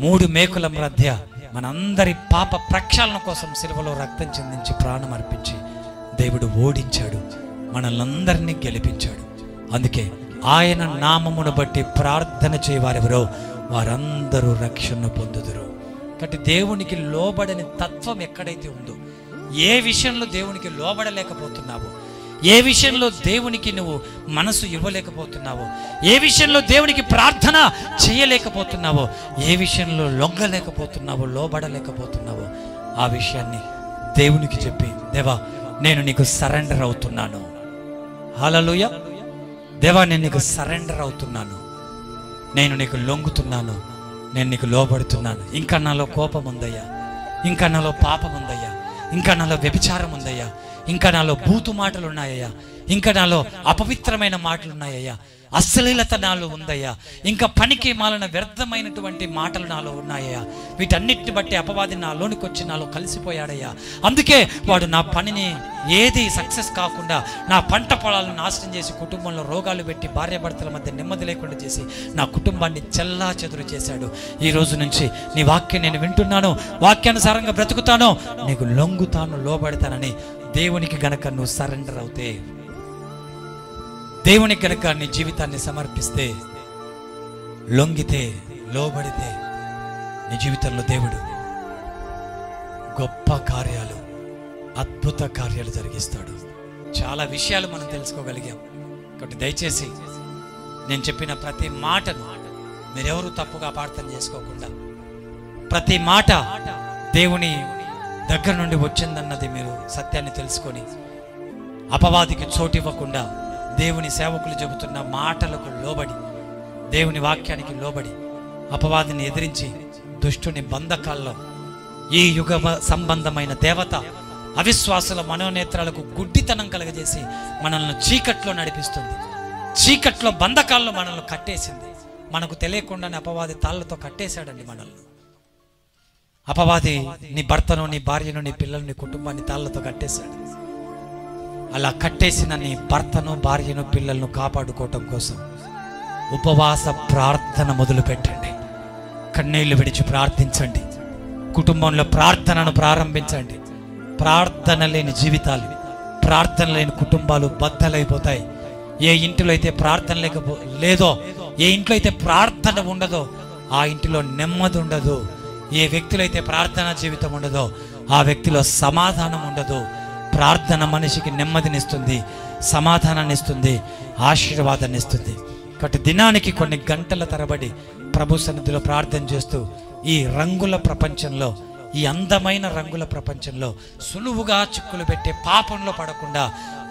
3 మేకుల మధ్య మనందరి పాప ప్రక్షాళన కోసం సిలువలో రక్తం చిందించి ప్రాణం అర్పించి దేవుడు ఓడించాడు, మనల్ని అందరినీ గెలిపించాడు. అందుకే ఆయన నామమును బట్టి ప్రార్థన చేయవారెవరో వారందరూ రక్షణ పొందుదురు. కాబట్టి దేవునికి లోబడని తత్వం ఎక్కడైతే ఉందో, ఏ విషయంలో దేవునికి లోబడలేకపోతున్నావో, ఏ విషయంలో దేవునికి నువ్వు మనసు ఇవ్వలేకపోతున్నావో, ఏ విషయంలో దేవునికి ప్రార్థన చేయలేకపోతున్నావో, ఏ విషయంలో లొంగలేకపోతున్నావో, లోబడలేకపోతున్నావో, ఆ విషయాన్ని దేవునికి చెప్పి, దేవా నేను నీకు సరెండర్ అవుతున్నాను. హల్లెలూయా. దేవా నేను నీకు సరెండర్ అవుతున్నాను, నేను నీకు లొంగుతున్నాను, నేను నీకు లోబడుతున్నాను. ఇంకా నాలో కోపం ఉందయ్యా, ఇంకా నాలో పాపం ఉందయ్యా, ఇంకా నాలో వ్యభిచారం ఉందయ్యా, ఇంకా నాలో బూతు మాటలు ఉన్నాయ్యా, ఇంకా నాలో అపవిత్రమైన మాటలు ఉన్నాయ్యా, అశ్లీలత నాలో ఉందయ్యా, ఇంకా పనికి మాలిన వ్యర్థమైనటువంటి మాటలు నాలో ఉన్నాయ్యా. వీటన్నిటిని బట్టి అపవాది నాలోనికి వచ్చి నాలో కలిసిపోయాడయ్యా. అందుకే వాడు నా పనిని ఏది సక్సెస్ కాకుండా నా పంట పొలాలను నాశనం చేసి, కుటుంబంలో రోగాలు పెట్టి, భార్యాభర్తల మధ్య నెమ్మది లేకుండా చేసి నా కుటుంబాన్ని చెల్లా చెదురు చేశాడు. ఈ రోజు నుంచి నీ వాక్యం నేను వింటున్నాను, వాక్యానుసారంగా బ్రతుకుతాను, నీకు లొంగుతాను, లోబడతానని దేవునికి గనక నువ్వు సరెండర్ అవుతే, దేవునికి గనక నీ జీవితాన్ని సమర్పిస్తే, లొంగితే, లోబడితే, నీ జీవితంలో దేవుడు గొప్ప కార్యాలు, అద్భుత కార్యాలు జరిగిస్తాడు. చాలా విషయాలు మనం తెలుసుకోగలిగాం. కాబట్టి దయచేసి నేను చెప్పిన ప్రతి మాటను మీరెవరూ తప్పుగా ప్రార్థన చేసుకోకుండా, ప్రతి మాట దేవుని దగ్గర నుండి వచ్చిందన్నది మీరు సత్యాన్ని తెలుసుకొని, అపవాదికి చోటివ్వకుండా దేవుని సేవకులు చెబుతున్న మాటలకు లోబడి, దేవుని వాక్యానికి లోబడి, అపవాదిని ఎదిరించి దుష్టుని బంధకాల్లో, ఈ యుగ సంబంధమైన దేవత అవిశ్వాసుల మనోనేత్రాలకు గుడ్డితనం కలగజేసి మనల్ని చీకట్లో నడిపిస్తుంది, చీకట్లో బంధకాల్లో మనల్ని కట్టేసింది. మనకు తెలియకుండానే అపవాది తాళ్లతో కట్టేశాడండి మనల్ని. అపవాది నీ భర్తను, నీ భార్యను, నీ పిల్లలు, నీ కుటుంబాన్ని తాళ్లతో కట్టేశాడు. అలా కట్టేసిన నీ భర్తను, భార్యను, పిల్లలను కాపాడుకోవటం కోసం ఉపవాస ప్రార్థన మొదలు పెట్టండి. కన్నీళ్లు విడిచి ప్రార్థించండి. కుటుంబంలో ప్రార్థనను ప్రారంభించండి. ప్రార్థన లేని జీవితాలు, ప్రార్థన లేని కుటుంబాలు బద్దలైపోతాయి. ఏ ఇంటిలో అయితే ప్రార్థన లేదో, ఏ ఇంట్లో అయితే ప్రార్థన ఉండదో, ఆ ఇంటిలో నెమ్మది ఉండదు. ఏ వ్యక్తిలో అయితే ప్రార్థనా జీవితం ఉండదో ఆ వ్యక్తిలో సమాధానం ఉండదు. ప్రార్థన మనిషికి నెమ్మదినిస్తుంది, సమాధానాన్ని ఇస్తుంది, ఆశీర్వాదాన్ని ఇస్తుంది. కాబట్టి దినానికి కొన్ని గంటల తరబడి ప్రభు సన్నిధిలో ప్రార్థన చేస్తూ ఈ రంగుల ప్రపంచంలో, ఈ అందమైన రంగుల ప్రపంచంలో సులువుగా చిక్కులు పెట్టే పాపంలో పడకుండా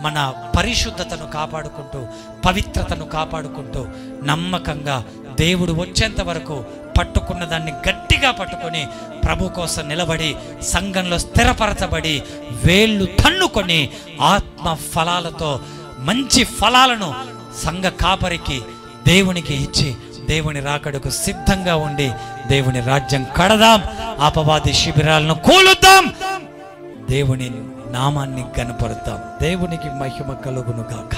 మన పరిశుద్ధతను కాపాడుకుంటూ, పవిత్రతను కాపాడుకుంటూ, నమ్మకంగా దేవుడు వచ్చేంత వరకు పట్టుకున్న దాన్ని గట్టిగా పట్టుకొని ప్రభు కోసం నిలబడి సంఘంలో స్థిరపరచబడి వేళ్ళు తన్నుకొని ఆత్మ ఫలాలతో మంచి ఫలాలను సంఘ కాపరికి దేవునికి ఇచ్చి దేవుని రాకడకు సిద్ధంగా ఉండి దేవుని రాజ్యం కడదాం, అపవాది శిబిరాలను కూలుద్దాం, దేవుని నామాన్ని గణపరుద్దాం. దేవునికి మహిమ కలుగును గాక.